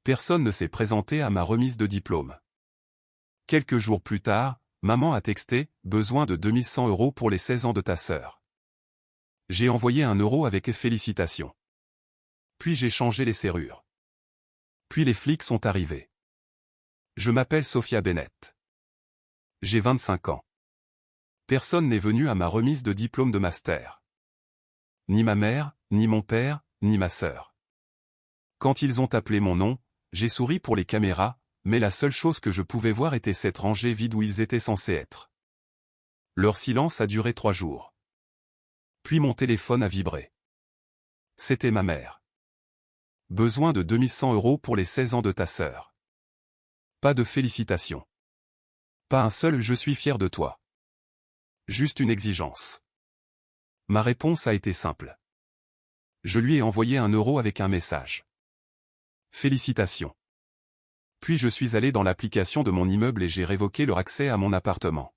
personne ne s'est présenté à ma remise de diplôme. Quelques jours plus tard, maman a texté « Besoin de 2100 € pour les 16 ans de ta sœur ». J'ai envoyé 1 euro avec félicitations. Puis j'ai changé les serrures. Puis les flics sont arrivés. Je m'appelle Sophia Bennett. J'ai 25 ans. Personne n'est venu à ma remise de diplôme de master. Ni ma mère, ni mon père, ni ma sœur. Quand ils ont appelé mon nom, j'ai souri pour les caméras, mais la seule chose que je pouvais voir était cette rangée vide où ils étaient censés être. Leur silence a duré 3 jours. Puis mon téléphone a vibré. C'était ma mère. Besoin de 2100 € pour les 16 ans de ta sœur. Pas de félicitations. Pas un seul « je suis fier de toi ». Juste une exigence. Ma réponse a été simple. Je lui ai envoyé 1 euro avec un message. Félicitations. Puis je suis allé dans l'application de mon immeuble et j'ai révoqué leur accès à mon appartement.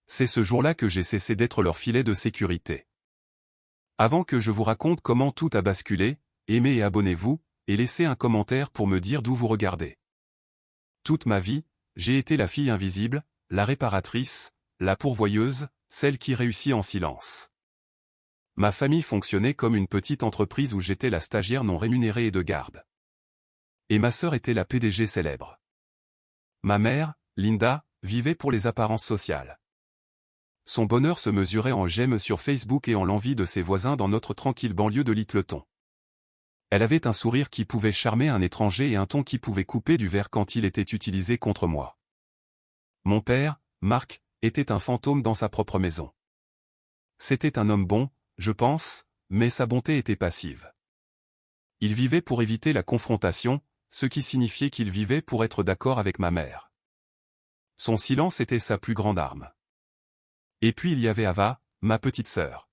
C'est ce jour-là que j'ai cessé d'être leur filet de sécurité. Avant que je vous raconte comment tout a basculé, aimez et abonnez-vous, et laissez un commentaire pour me dire d'où vous regardez. Toute ma vie, j'ai été la fille invisible, la réparatrice, la pourvoyeuse, celle qui réussit en silence. Ma famille fonctionnait comme une petite entreprise où j'étais la stagiaire non rémunérée et de garde. Et ma sœur était la PDG célèbre. Ma mère, Linda, vivait pour les apparences sociales. Son bonheur se mesurait en j'aime sur Facebook et en l'envie de ses voisins dans notre tranquille banlieue de Littleton. Elle avait un sourire qui pouvait charmer un étranger et un ton qui pouvait couper du verre quand il était utilisé contre moi. Mon père, Marc, était un fantôme dans sa propre maison. C'était un homme bon, je pense, mais sa bonté était passive. Il vivait pour éviter la confrontation, ce qui signifiait qu'il vivait pour être d'accord avec ma mère. Son silence était sa plus grande arme. Et puis il y avait Ava, ma petite sœur.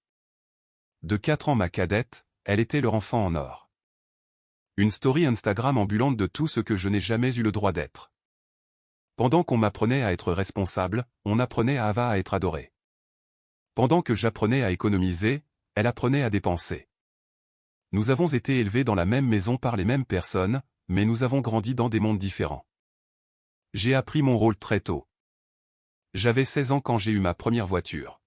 De 4 ans ma cadette, elle était leur enfant en or. Une story Instagram ambulante de tout ce que je n'ai jamais eu le droit d'être. Pendant qu'on m'apprenait à être responsable, on apprenait à Ava à être adorée. Pendant que j'apprenais à économiser, elle apprenait à dépenser. Nous avons été élevés dans la même maison par les mêmes personnes, mais nous avons grandi dans des mondes différents. J'ai appris mon rôle très tôt. J'avais 16 ans quand j'ai eu ma première voiture.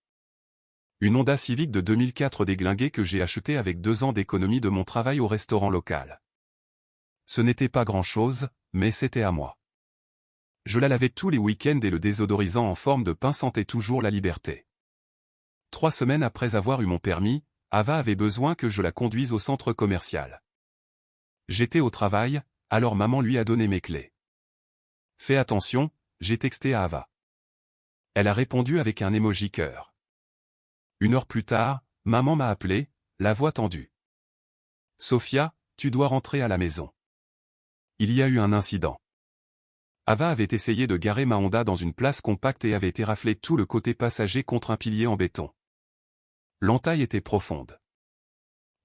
Une Honda Civic de 2004 déglinguée que j'ai achetée avec 2 ans d'économie de mon travail au restaurant local. Ce n'était pas grand-chose, mais c'était à moi. Je la lavais tous les week-ends et le désodorisant en forme de pain sentait toujours la liberté. 3 semaines après avoir eu mon permis, Ava avait besoin que je la conduise au centre commercial. J'étais au travail, alors maman lui a donné mes clés. Fais attention, j'ai texté à Ava. Elle a répondu avec un emoji cœur. 1 heure plus tard, maman m'a appelé, la voix tendue. Sophia, tu dois rentrer à la maison. Il y a eu un incident. Ava avait essayé de garer ma Honda dans une place compacte et avait été raflé tout le côté passager contre un pilier en béton. L'entaille était profonde.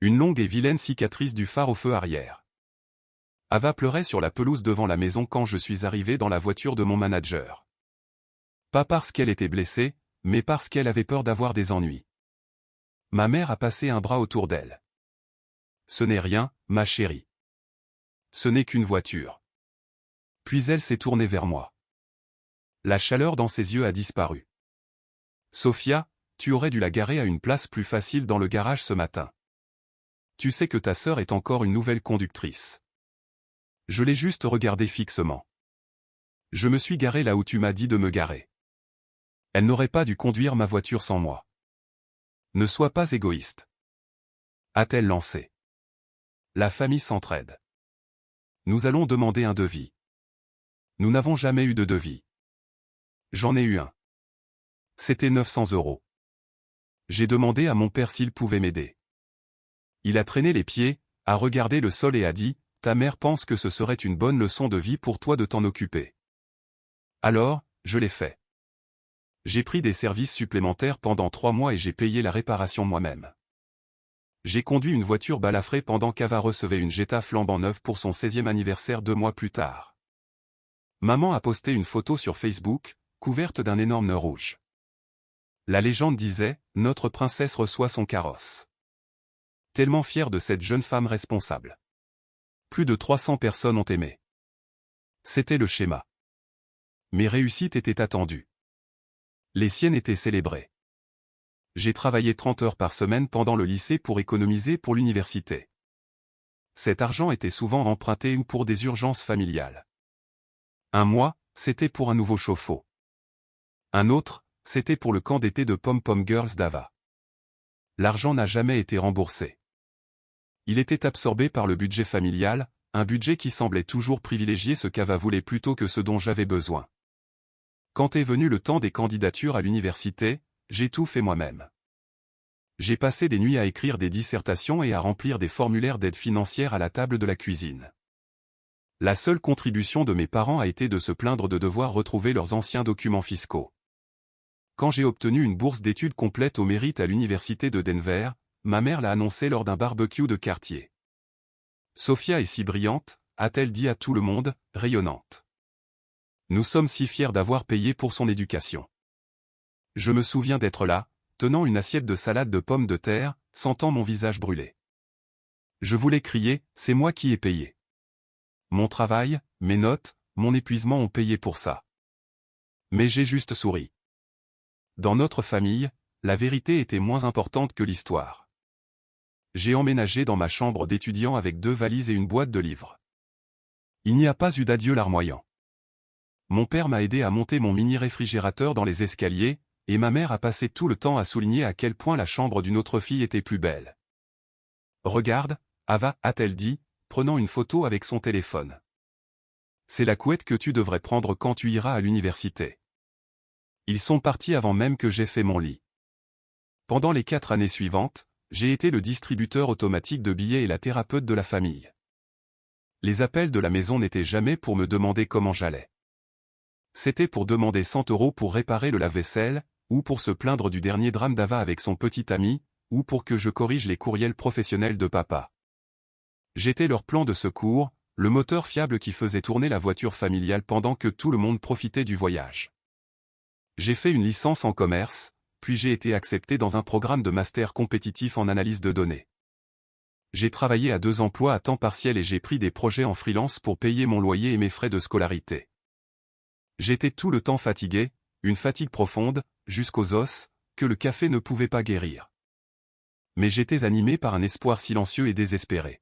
Une longue et vilaine cicatrice du phare au feu arrière. Ava pleurait sur la pelouse devant la maison quand je suis arrivé dans la voiture de mon manager. Pas parce qu'elle était blessée, mais parce qu'elle avait peur d'avoir des ennuis. Ma mère a passé un bras autour d'elle. Ce n'est rien, ma chérie. Ce n'est qu'une voiture. Puis elle s'est tournée vers moi. La chaleur dans ses yeux a disparu. Sophia, tu aurais dû la garer à une place plus facile dans le garage ce matin. Tu sais que ta sœur est encore une nouvelle conductrice. Je l'ai juste regardée fixement. Je me suis garé là où tu m'as dit de me garer. Elle n'aurait pas dû conduire ma voiture sans moi. Ne sois pas égoïste. A-t-elle lancé. La famille s'entraide. Nous allons demander un devis. Nous n'avons jamais eu de devis. J'en ai eu un. C'était 900 €. J'ai demandé à mon père s'il pouvait m'aider. Il a traîné les pieds, a regardé le sol et a dit, « Ta mère pense que ce serait une bonne leçon de vie pour toi de t'en occuper. » Alors, je l'ai fait. J'ai pris des services supplémentaires pendant 3 mois et j'ai payé la réparation moi-même. J'ai conduit une voiture balafrée pendant qu'Ava recevait une Jetta flambant neuve pour son 16e anniversaire 2 mois plus tard. Maman a posté une photo sur Facebook, couverte d'un énorme nœud rouge. La légende disait, notre princesse reçoit son carrosse. Tellement fière de cette jeune femme responsable. Plus de 300 personnes ont aimé. C'était le schéma. Mes réussites étaient attendues. Les siennes étaient célébrées. J'ai travaillé 30 heures par semaine pendant le lycée pour économiser pour l'université. Cet argent était souvent emprunté ou pour des urgences familiales. Un mois, c'était pour un nouveau chauffe-eau. Un autre, c'était pour le camp d'été de Pom Pom Girls d'Ava. L'argent n'a jamais été remboursé. Il était absorbé par le budget familial, un budget qui semblait toujours privilégier ce qu'Ava voulait plutôt que ce dont j'avais besoin. Quand est venu le temps des candidatures à l'université, j'ai tout fait moi-même. J'ai passé des nuits à écrire des dissertations et à remplir des formulaires d'aide financière à la table de la cuisine. La seule contribution de mes parents a été de se plaindre de devoir retrouver leurs anciens documents fiscaux. Quand j'ai obtenu une bourse d'études complète au mérite à l'université de Denver, ma mère l'a annoncé lors d'un barbecue de quartier. Sophia est si brillante, a-t-elle dit à tout le monde, rayonnante. Nous sommes si fiers d'avoir payé pour son éducation. Je me souviens d'être là, tenant une assiette de salade de pommes de terre, sentant mon visage brûler. Je voulais crier, c'est moi qui ai payé. Mon travail, mes notes, mon épuisement ont payé pour ça. Mais j'ai juste souri. Dans notre famille, la vérité était moins importante que l'histoire. J'ai emménagé dans ma chambre d'étudiant avec 2 valises et une boîte de livres. Il n'y a pas eu d'adieu larmoyant. Mon père m'a aidé à monter mon mini-réfrigérateur dans les escaliers, et ma mère a passé tout le temps à souligner à quel point la chambre d'une autre fille était plus belle. Regarde, Ava, a-t-elle dit, prenant une photo avec son téléphone. C'est la couette que tu devrais prendre quand tu iras à l'université. Ils sont partis avant même que j'aie fait mon lit. Pendant les 4 années suivantes, j'ai été le distributeur automatique de billets et la thérapeute de la famille. Les appels de la maison n'étaient jamais pour me demander comment j'allais. C'était pour demander 100 € pour réparer le lave-vaisselle, ou pour se plaindre du dernier drame d'Ava avec son petit ami, ou pour que je corrige les courriels professionnels de papa. J'étais leur plan de secours, le moteur fiable qui faisait tourner la voiture familiale pendant que tout le monde profitait du voyage. J'ai fait une licence en commerce, puis j'ai été accepté dans un programme de master compétitif en analyse de données. J'ai travaillé à 2 emplois à temps partiel et j'ai pris des projets en freelance pour payer mon loyer et mes frais de scolarité. J'étais tout le temps fatigué, une fatigue profonde, jusqu'aux os, que le café ne pouvait pas guérir. Mais j'étais animé par un espoir silencieux et désespéré.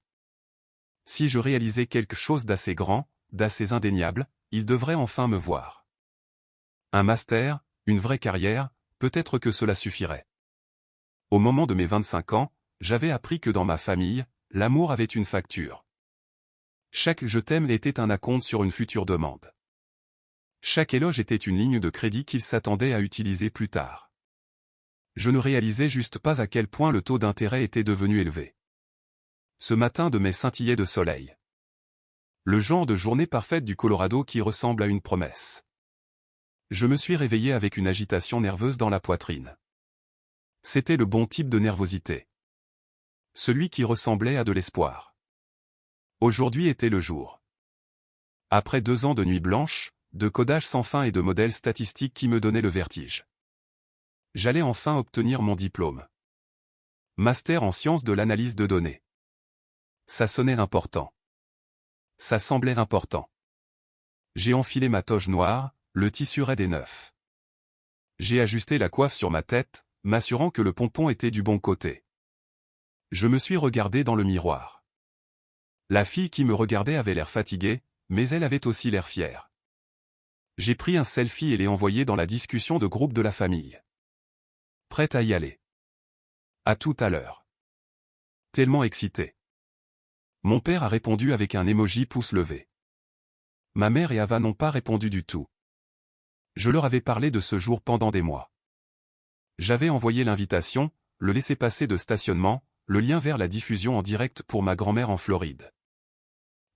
Si je réalisais quelque chose d'assez grand, d'assez indéniable, il devrait enfin me voir. Un master, une vraie carrière, peut-être que cela suffirait. Au moment de mes 25 ans, j'avais appris que dans ma famille, l'amour avait une facture. Chaque « je t'aime » était un acompte sur une future demande. Chaque éloge était une ligne de crédit qu'ils s'attendaient à utiliser plus tard. Je ne réalisais juste pas à quel point le taux d'intérêt était devenu élevé. Ce matin de mai scintillait de soleil. Le genre de journée parfaite du Colorado qui ressemble à une promesse. Je me suis réveillé avec une agitation nerveuse dans la poitrine. C'était le bon type de nervosité. Celui qui ressemblait à de l'espoir. Aujourd'hui était le jour. Après 2 ans de nuit blanche, de codage sans fin et de modèles statistiques qui me donnaient le vertige. J'allais enfin obtenir mon diplôme. Master en sciences de l'analyse de données. Ça sonnait important. Ça semblait important. J'ai enfilé ma toge noire, le tissu raide et neuf. J'ai ajusté la coiffe sur ma tête, m'assurant que le pompon était du bon côté. Je me suis regardé dans le miroir. La fille qui me regardait avait l'air fatiguée, mais elle avait aussi l'air fière. J'ai pris un selfie et l'ai envoyé dans la discussion de groupe de la famille. Prête à y aller. À tout à l'heure. Tellement excité. Mon père a répondu avec un emoji pouce levé. Ma mère et Ava n'ont pas répondu du tout. Je leur avais parlé de ce jour pendant des mois. J'avais envoyé l'invitation, le laissez-passer de stationnement, le lien vers la diffusion en direct pour ma grand-mère en Floride.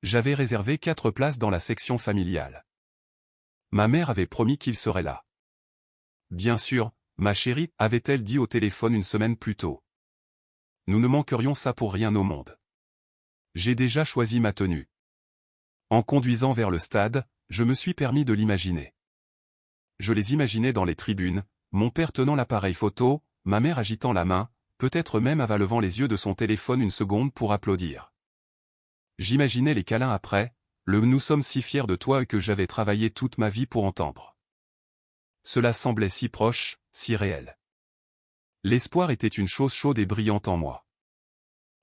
J'avais réservé 4 places dans la section familiale. Ma mère avait promis qu'il serait là. Bien sûr, ma chérie, avait-elle dit au téléphone une semaine plus tôt. Nous ne manquerions ça pour rien au monde. J'ai déjà choisi ma tenue. En conduisant vers le stade, je me suis permis de l'imaginer. Je les imaginais dans les tribunes, mon père tenant l'appareil photo, ma mère agitant la main, peut-être même Ava levant les yeux de son téléphone une seconde pour applaudir. J'imaginais les câlins après, le « nous sommes si fiers de toi » que j'avais travaillé toute ma vie pour entendre. Cela semblait si proche, si réel. L'espoir était une chose chaude et brillante en moi.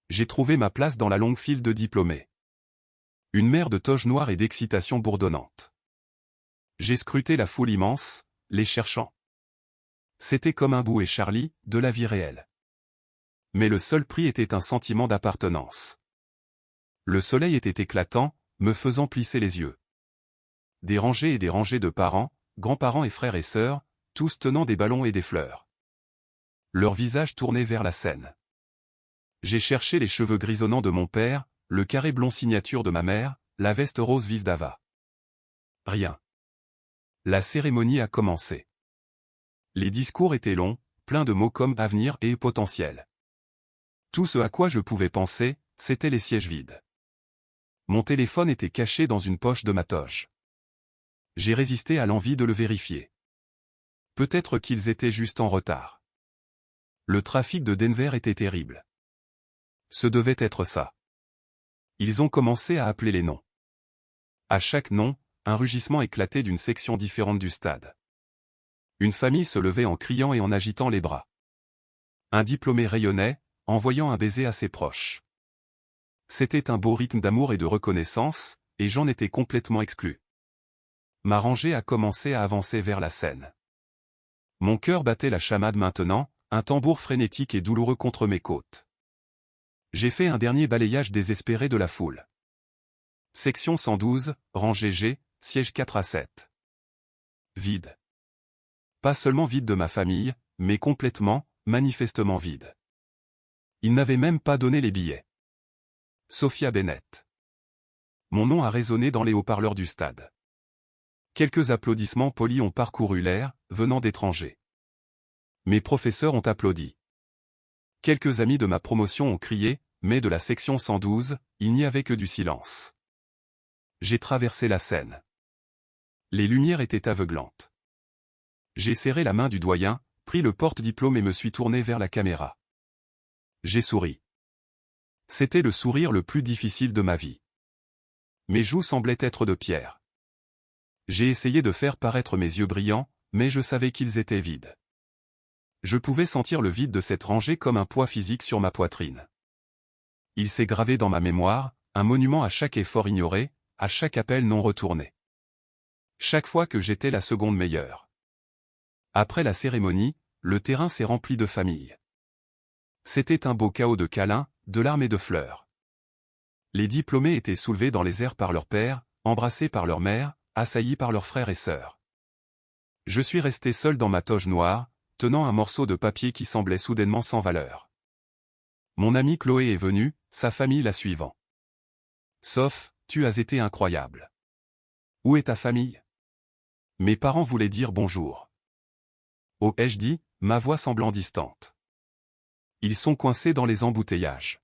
J'ai trouvé ma place dans la longue file de diplômés. Une mer de toges noires et d'excitation bourdonnante. J'ai scruté la foule immense, les cherchant. C'était comme un bout et Charlie, de la vie réelle. Mais le seul prix était un sentiment d'appartenance. Le soleil était éclatant, me faisant plisser les yeux. Des rangées et des rangées de parents, grands-parents et frères et sœurs, tous tenant des ballons et des fleurs. Leurs visages tournés vers la scène. J'ai cherché les cheveux grisonnants de mon père, le carré blond signature de ma mère, la veste rose vive d'Ava. Rien. La cérémonie a commencé. Les discours étaient longs, pleins de mots comme avenir et potentiel. Tout ce à quoi je pouvais penser, c'était les sièges vides. Mon téléphone était caché dans une poche de ma toge. J'ai résisté à l'envie de le vérifier. Peut-être qu'ils étaient juste en retard. Le trafic de Denver était terrible. Ce devait être ça. Ils ont commencé à appeler les noms. À chaque nom, un rugissement éclatait d'une section différente du stade. Une famille se levait en criant et en agitant les bras. Un diplômé rayonnait, envoyant un baiser à ses proches. C'était un beau rythme d'amour et de reconnaissance, et j'en étais complètement exclu. Ma rangée a commencé à avancer vers la scène. Mon cœur battait la chamade maintenant, un tambour frénétique et douloureux contre mes côtes. J'ai fait un dernier balayage désespéré de la foule. Section 112, rangée G, siège 4 à 7. Vide. Pas seulement vide de ma famille, mais complètement, manifestement vide. Ils n'avaient même pas donné les billets. Sophia Bennett. Mon nom a résonné dans les haut-parleurs du stade. Quelques applaudissements polis ont parcouru l'air, venant d'étrangers. Mes professeurs ont applaudi. Quelques amis de ma promotion ont crié, mais de la section 112, il n'y avait que du silence. J'ai traversé la scène. Les lumières étaient aveuglantes. J'ai serré la main du doyen, pris le porte-diplôme et me suis tourné vers la caméra. J'ai souri. C'était le sourire le plus difficile de ma vie. Mes joues semblaient être de pierre. J'ai essayé de faire paraître mes yeux brillants, mais je savais qu'ils étaient vides. Je pouvais sentir le vide de cette rangée comme un poids physique sur ma poitrine. Il s'est gravé dans ma mémoire, un monument à chaque effort ignoré, à chaque appel non retourné. Chaque fois que j'étais la seconde meilleure. Après la cérémonie, le terrain s'est rempli de familles. C'était un beau chaos de câlins, de larmes et de fleurs. Les diplômés étaient soulevés dans les airs par leur père, embrassés par leur mère, assaillis par leurs frères et sœurs. Je suis resté seul dans ma toge noire, tenant un morceau de papier qui semblait soudainement sans valeur. Mon amie Chloé est venue, sa famille la suivant. Sauf, tu as été incroyable. Où est ta famille? Mes parents voulaient dire bonjour. Oh, ai-je dit, ma voix semblant distante. Ils sont coincés dans les embouteillages.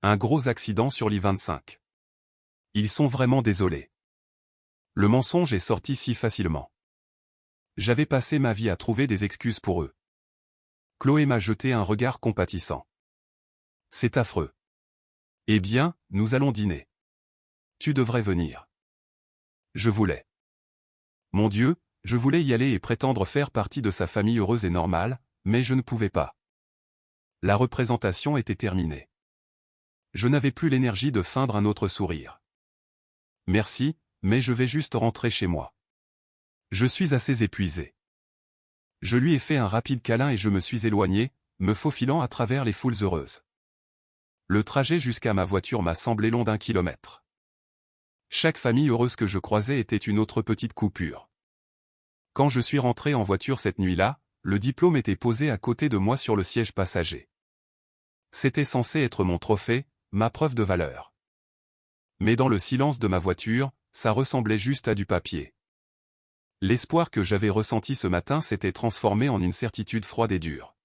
Un gros accident sur l'I-25. Ils sont vraiment désolés. Le mensonge est sorti si facilement. J'avais passé ma vie à trouver des excuses pour eux. Chloé m'a jeté un regard compatissant. C'est affreux. Eh bien, nous allons dîner. Tu devrais venir. Je voulais. Mon Dieu, je voulais y aller et prétendre faire partie de sa famille heureuse et normale, mais je ne pouvais pas. La représentation était terminée. Je n'avais plus l'énergie de feindre un autre sourire. Merci, mais je vais juste rentrer chez moi. Je suis assez épuisé. Je lui ai fait un rapide câlin et je me suis éloigné, me faufilant à travers les foules heureuses. Le trajet jusqu'à ma voiture m'a semblé long d'1 kilomètre. Chaque famille heureuse que je croisais était une autre petite coupure. Quand je suis rentré en voiture cette nuit-là, le diplôme était posé à côté de moi sur le siège passager. C'était censé être mon trophée, ma preuve de valeur. Mais dans le silence de ma voiture, ça ressemblait juste à du papier. L'espoir que j'avais ressenti ce matin s'était transformé en une certitude froide et dure.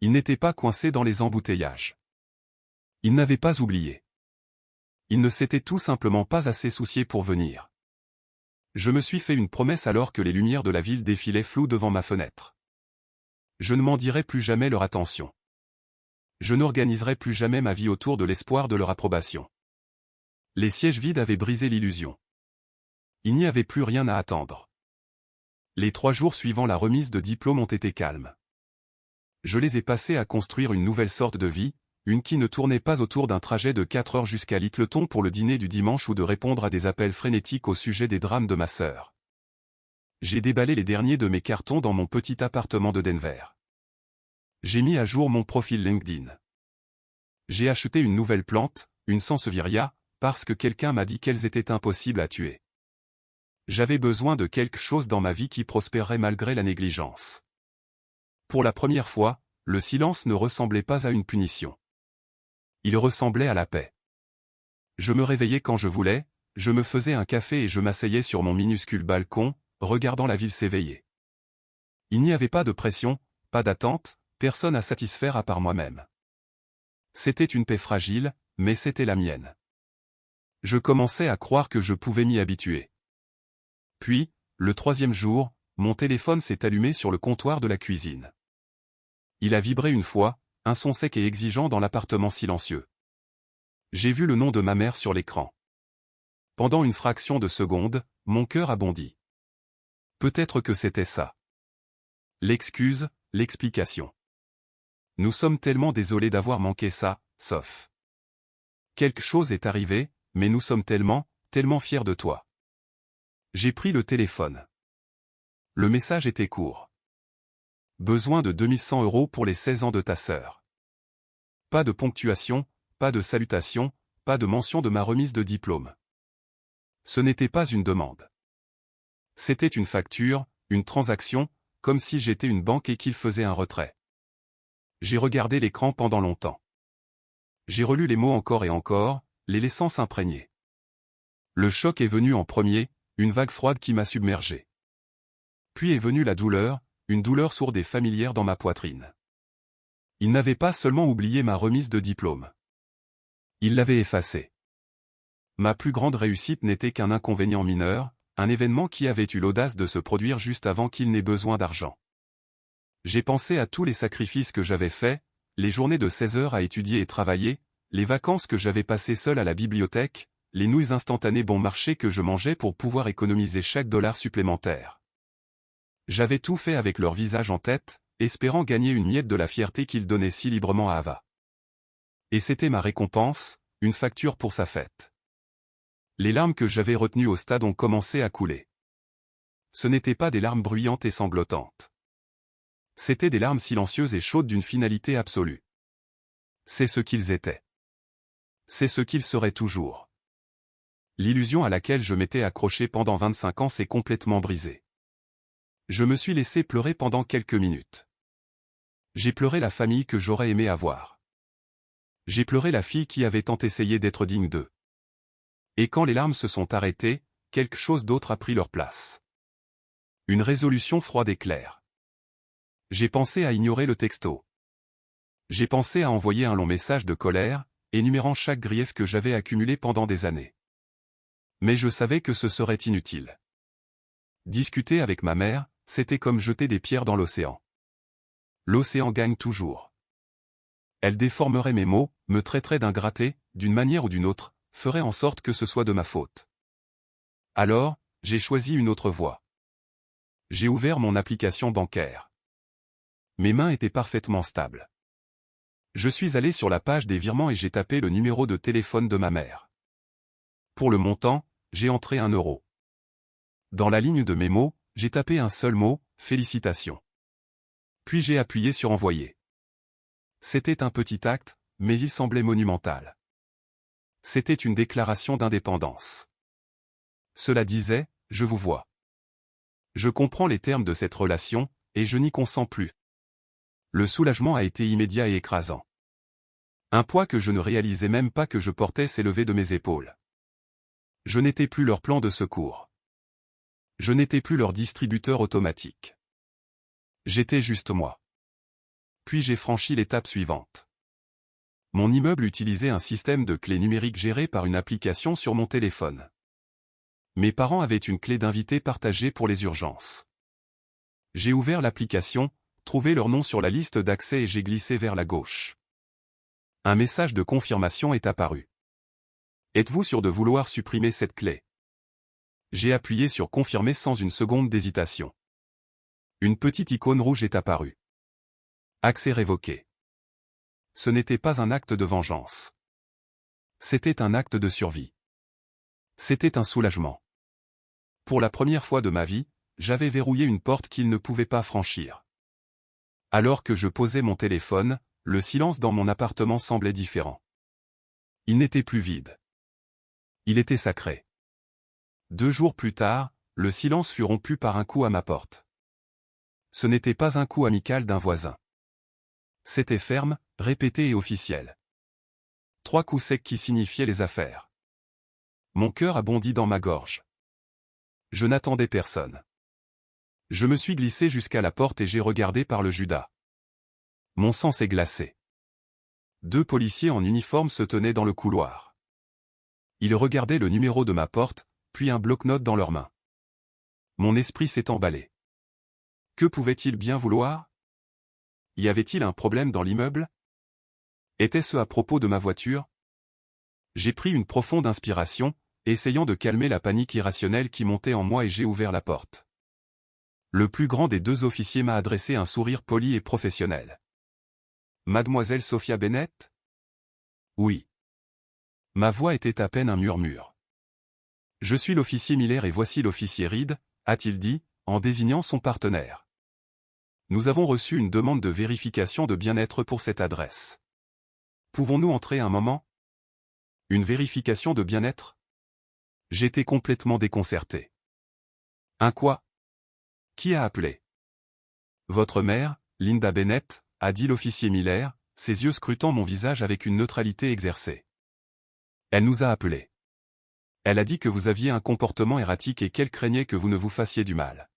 Il n'était pas coincé dans les embouteillages. Il n'avait pas oublié. Il ne s'était tout simplement pas assez soucié pour venir. Je me suis fait une promesse alors que les lumières de la ville défilaient floues devant ma fenêtre. Je ne m'en dirai plus jamais leur attention. Je n'organiserai plus jamais ma vie autour de l'espoir de leur approbation. Les sièges vides avaient brisé l'illusion. Il n'y avait plus rien à attendre. Les 3 jours suivant la remise de diplôme ont été calmes. Je les ai passés à construire une nouvelle sorte de vie, une qui ne tournait pas autour d'un trajet de 4 heures jusqu'à Littleton pour le dîner du dimanche ou de répondre à des appels frénétiques au sujet des drames de ma sœur. J'ai déballé les derniers de mes cartons dans mon petit appartement de Denver. J'ai mis à jour mon profil LinkedIn. J'ai acheté une nouvelle plante, une sansevieria, parce que quelqu'un m'a dit qu'elles étaient impossibles à tuer. J'avais besoin de quelque chose dans ma vie qui prospérerait malgré la négligence. Pour la première fois, le silence ne ressemblait pas à une punition. Il ressemblait à la paix. Je me réveillais quand je voulais, je me faisais un café et je m'asseyais sur mon minuscule balcon, regardant la ville s'éveiller. Il n'y avait pas de pression, pas d'attente, personne à satisfaire à part moi-même. C'était une paix fragile, mais c'était la mienne. Je commençais à croire que je pouvais m'y habituer. Puis, le 3e jour, mon téléphone s'est allumé sur le comptoir de la cuisine. Il a vibré une fois, un son sec et exigeant dans l'appartement silencieux. J'ai vu le nom de ma mère sur l'écran. Pendant une fraction de seconde, mon cœur a bondi. Peut-être que c'était ça. L'excuse, l'explication. Nous sommes tellement désolés d'avoir manqué ça, sauf. Quelque chose est arrivé, mais nous sommes tellement fiers de toi. J'ai pris le téléphone. Le message était court. Besoin de 2100 € pour les 16 ans de ta sœur. Pas de ponctuation, pas de salutation, pas de mention de ma remise de diplôme. Ce n'était pas une demande. C'était une facture, une transaction, comme si j'étais une banque et qu'il faisait un retrait. J'ai regardé l'écran pendant longtemps. J'ai relu les mots encore et encore, les laissant s'imprégner. Le choc est venu en premier, une vague froide qui m'a submergé. Puis est venue la douleur, une douleur sourde et familière dans ma poitrine. Il n'avait pas seulement oublié ma remise de diplôme. Il l'avait effacée. Ma plus grande réussite n'était qu'un inconvénient mineur, un événement qui avait eu l'audace de se produire juste avant qu'il n'ait besoin d'argent. J'ai pensé à tous les sacrifices que j'avais faits, les journées de 16 heures à étudier et travailler, les vacances que j'avais passées seul à la bibliothèque, les nouilles instantanées bon marché que je mangeais pour pouvoir économiser chaque dollar supplémentaire. J'avais tout fait avec leur visage en tête, espérant gagner une miette de la fierté qu'ils donnaient si librement à Ava. Et c'était ma récompense, une facture pour sa fête. Les larmes que j'avais retenues au stade ont commencé à couler. Ce n'étaient pas des larmes bruyantes et sanglotantes. C'étaient des larmes silencieuses et chaudes d'une finalité absolue. C'est ce qu'ils étaient. C'est ce qu'ils seraient toujours. L'illusion à laquelle je m'étais accroché pendant 25 ans s'est complètement brisée. Je me suis laissé pleurer pendant quelques minutes. J'ai pleuré la famille que j'aurais aimé avoir. J'ai pleuré la fille qui avait tant essayé d'être digne d'eux. Et quand les larmes se sont arrêtées, quelque chose d'autre a pris leur place. Une résolution froide et claire. J'ai pensé à ignorer le texto. J'ai pensé à envoyer un long message de colère, énumérant chaque grief que j'avais accumulé pendant des années. Mais je savais que ce serait inutile. Discuter avec ma mère, c'était comme jeter des pierres dans l'océan. L'océan gagne toujours. Elle déformerait mes mots, me traiterait d'ingraté, d'une manière ou d'une autre, ferait en sorte que ce soit de ma faute. Alors, j'ai choisi une autre voie. J'ai ouvert mon application bancaire. Mes mains étaient parfaitement stables. Je suis allé sur la page des virements et j'ai tapé le numéro de téléphone de ma mère. Pour le montant, j'ai entré 1 euro. Dans la ligne de mes mots, j'ai tapé un seul mot, félicitations. Puis j'ai appuyé sur envoyer. C'était un petit acte, mais il semblait monumental. C'était une déclaration d'indépendance. Cela disait, je vous vois. Je comprends les termes de cette relation, et je n'y consens plus. Le soulagement a été immédiat et écrasant. Un poids que je ne réalisais même pas que je portais s'est levé de mes épaules. Je n'étais plus leur plan de secours. Je n'étais plus leur distributeur automatique. J'étais juste moi. Puis j'ai franchi l'étape suivante. Mon immeuble utilisait un système de clés numériques géré par une application sur mon téléphone. Mes parents avaient une clé d'invité partagée pour les urgences. J'ai ouvert l'application, trouvé leur nom sur la liste d'accès et j'ai glissé vers la gauche. Un message de confirmation est apparu. Êtes-vous sûr de vouloir supprimer cette clé? J'ai appuyé sur confirmer sans une seconde d'hésitation. Une petite icône rouge est apparue. Accès révoqué. Ce n'était pas un acte de vengeance. C'était un acte de survie. C'était un soulagement. Pour la première fois de ma vie, j'avais verrouillé une porte qu'il ne pouvait pas franchir. Alors que je posais mon téléphone, le silence dans mon appartement semblait différent. Il n'était plus vide. Il était sacré. 2 jours plus tard, le silence fut rompu par un coup à ma porte. Ce n'était pas un coup amical d'un voisin. C'était ferme, répété et officiel. 3 coups secs qui signifiaient les affaires. Mon cœur a bondi dans ma gorge. Je n'attendais personne. Je me suis glissé jusqu'à la porte et j'ai regardé par le Judas. Mon sang s'est glacé. 2 policiers en uniforme se tenaient dans le couloir. Ils regardaient le numéro de ma porte, puis un bloc-notes dans leurs mains. Mon esprit s'est emballé. Que pouvaient-ils bien vouloir? Y avait-il un problème dans l'immeuble? Était-ce à propos de ma voiture? J'ai pris une profonde inspiration, essayant de calmer la panique irrationnelle qui montait en moi et j'ai ouvert la porte. Le plus grand des 2 officiers m'a adressé un sourire poli et professionnel. Mademoiselle Sophia Bennett? Oui. Ma voix était à peine un murmure. Je suis l'officier Miller et voici l'officier Reed, a-t-il dit, en désignant son partenaire. Nous avons reçu une demande de vérification de bien-être pour cette adresse. Pouvons-nous entrer un moment? Une vérification de bien-être? J'étais complètement déconcerté. Un quoi? Qui a appelé? Votre mère, Linda Bennett, a dit l'officier Miller, ses yeux scrutant mon visage avec une neutralité exercée. Elle nous a appelés. Elle a dit que vous aviez un comportement erratique et qu'elle craignait que vous ne vous fassiez du mal.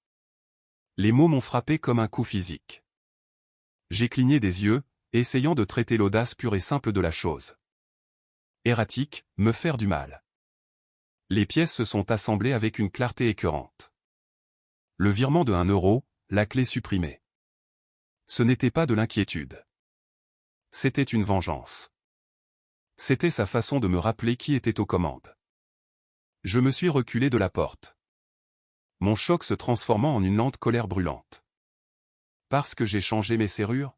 Les mots m'ont frappé comme un coup physique. J'ai cligné des yeux, essayant de traiter l'audace pure et simple de la chose. Erratique, me faire du mal. Les pièces se sont assemblées avec une clarté écœurante. Le virement de 1 euro, la clé supprimée. Ce n'était pas de l'inquiétude. C'était une vengeance. C'était sa façon de me rappeler qui était aux commandes. Je me suis reculé de la porte. Mon choc se transformant en une lente colère brûlante. Parce que j'ai changé mes serrures?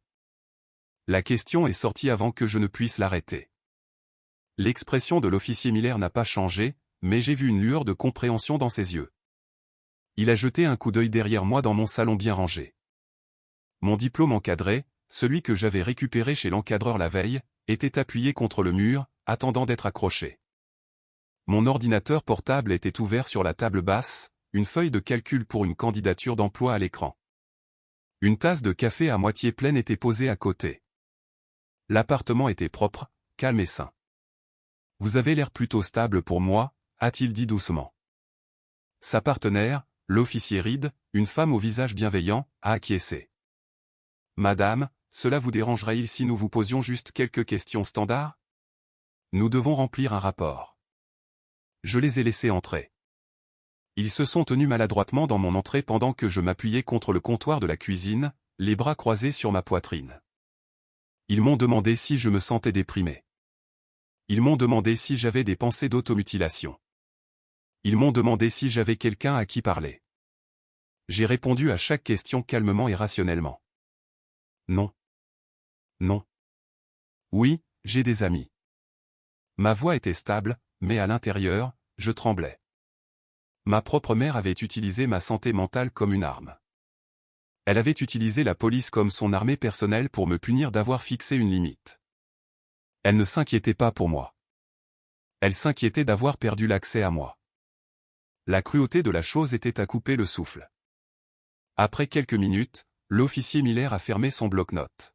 La question est sortie avant que je ne puisse l'arrêter. L'expression de l'officier Miller n'a pas changé, mais j'ai vu une lueur de compréhension dans ses yeux. Il a jeté un coup d'œil derrière moi dans mon salon bien rangé. Mon diplôme encadré, celui que j'avais récupéré chez l'encadreur la veille, était appuyé contre le mur, attendant d'être accroché. Mon ordinateur portable était ouvert sur la table basse, une feuille de calcul pour une candidature d'emploi à l'écran. Une tasse de café à moitié pleine était posée à côté. L'appartement était propre, calme et sain. Vous avez l'air plutôt stable pour moi, a-t-il dit doucement. Sa partenaire, l'officier Reed, une femme au visage bienveillant, a acquiescé. Madame, cela vous dérangerait-il si nous vous posions juste quelques questions standards? Nous devons remplir un rapport. Je les ai laissés entrer. Ils se sont tenus maladroitement dans mon entrée pendant que je m'appuyais contre le comptoir de la cuisine, les bras croisés sur ma poitrine. Ils m'ont demandé si je me sentais déprimé. Ils m'ont demandé si j'avais des pensées d'automutilation. Ils m'ont demandé si j'avais quelqu'un à qui parler. J'ai répondu à chaque question calmement et rationnellement. Non. Non. Oui, j'ai des amis. Ma voix était stable, mais à l'intérieur, je tremblais. Ma propre mère avait utilisé ma santé mentale comme une arme. Elle avait utilisé la police comme son armée personnelle pour me punir d'avoir fixé une limite. Elle ne s'inquiétait pas pour moi. Elle s'inquiétait d'avoir perdu l'accès à moi. La cruauté de la chose était à couper le souffle. Après quelques minutes, l'officier Miller a fermé son bloc-notes.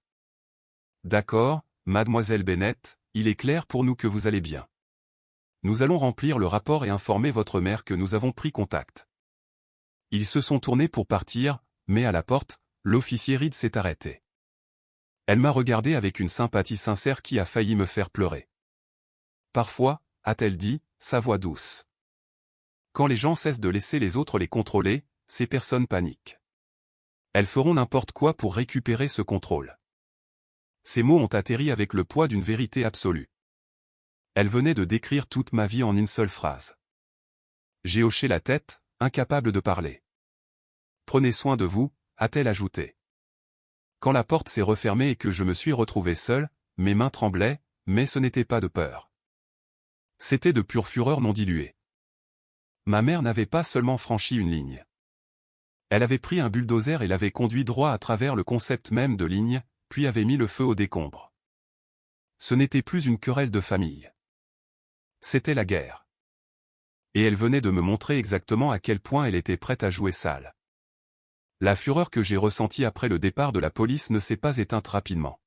D'accord, mademoiselle Bennett, il est clair pour nous que vous allez bien. Nous allons remplir le rapport et informer votre mère que nous avons pris contact. Ils se sont tournés pour partir, mais à la porte, l'officier Reed s'est arrêté. Elle m'a regardé avec une sympathie sincère qui a failli me faire pleurer. Parfois, a-t-elle dit, sa voix douce. Quand les gens cessent de laisser les autres les contrôler, ces personnes paniquent. Elles feront n'importe quoi pour récupérer ce contrôle. Ces mots ont atterri avec le poids d'une vérité absolue. Elle venait de décrire toute ma vie en une seule phrase. J'ai hoché la tête, incapable de parler. Prenez soin de vous, a-t-elle ajouté. Quand la porte s'est refermée et que je me suis retrouvé seul, mes mains tremblaient, mais ce n'était pas de peur. C'était de pure fureur non diluée. Ma mère n'avait pas seulement franchi une ligne. Elle avait pris un bulldozer et l'avait conduit droit à travers le concept même de ligne, puis avait mis le feu aux décombres. Ce n'était plus une querelle de famille. C'était la guerre. Et elle venait de me montrer exactement à quel point elle était prête à jouer sale. La fureur que j'ai ressentie après le départ de la police ne s'est pas éteinte rapidement.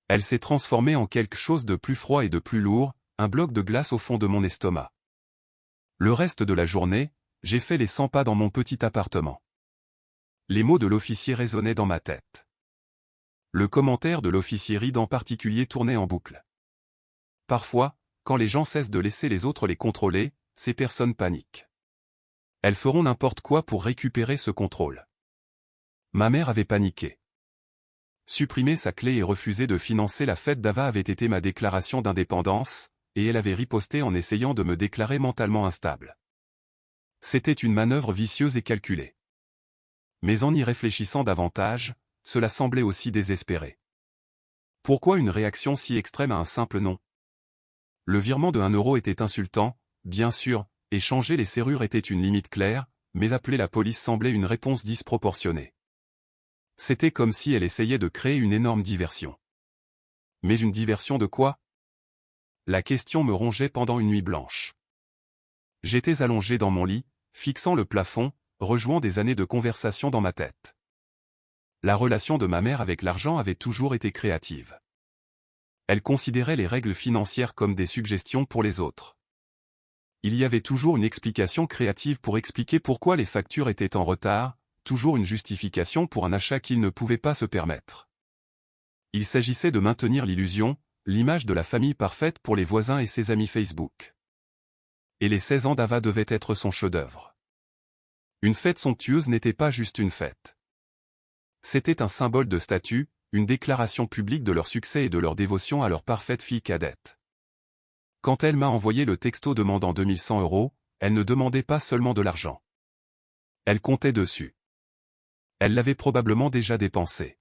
Elle s'est transformée en quelque chose de plus froid et de plus lourd, un bloc de glace au fond de mon estomac. Le reste de la journée, j'ai fait les 100 pas dans mon petit appartement. Les mots de l'officier résonnaient dans ma tête. Le commentaire de l'officier Reed en particulier tournait en boucle. Parfois, quand les gens cessent de laisser les autres les contrôler, ces personnes paniquent. Elles feront n'importe quoi pour récupérer ce contrôle. Ma mère avait paniqué. Supprimer sa clé et refuser de financer la fête d'Ava avait été ma déclaration d'indépendance, et elle avait riposté en essayant de me déclarer mentalement instable. C'était une manœuvre vicieuse et calculée. Mais en y réfléchissant davantage, cela semblait aussi désespéré. Pourquoi une réaction si extrême à un simple non? Le virement de 1 euro était insultant, bien sûr, et changer les serrures était une limite claire, mais appeler la police semblait une réponse disproportionnée. C'était comme si elle essayait de créer une énorme diversion. Mais une diversion de quoi? La question me rongeait pendant une nuit blanche. J'étais allongé dans mon lit, fixant le plafond, rejouant des années de conversation dans ma tête. La relation de ma mère avec l'argent avait toujours été créative. Elle considérait les règles financières comme des suggestions pour les autres. Il y avait toujours une explication créative pour expliquer pourquoi les factures étaient en retard, toujours une justification pour un achat qu'il ne pouvait pas se permettre. Il s'agissait de maintenir l'illusion, l'image de la famille parfaite pour les voisins et ses amis Facebook. Et les 16 ans d'Ava devaient être son chef-d'œuvre. Une fête somptueuse n'était pas juste une fête. C'était un symbole de statut, une déclaration publique de leur succès et de leur dévotion à leur parfaite fille cadette. Quand elle m'a envoyé le texto demandant 2100 €, elle ne demandait pas seulement de l'argent. Elle comptait dessus. Elle l'avait probablement déjà dépensé.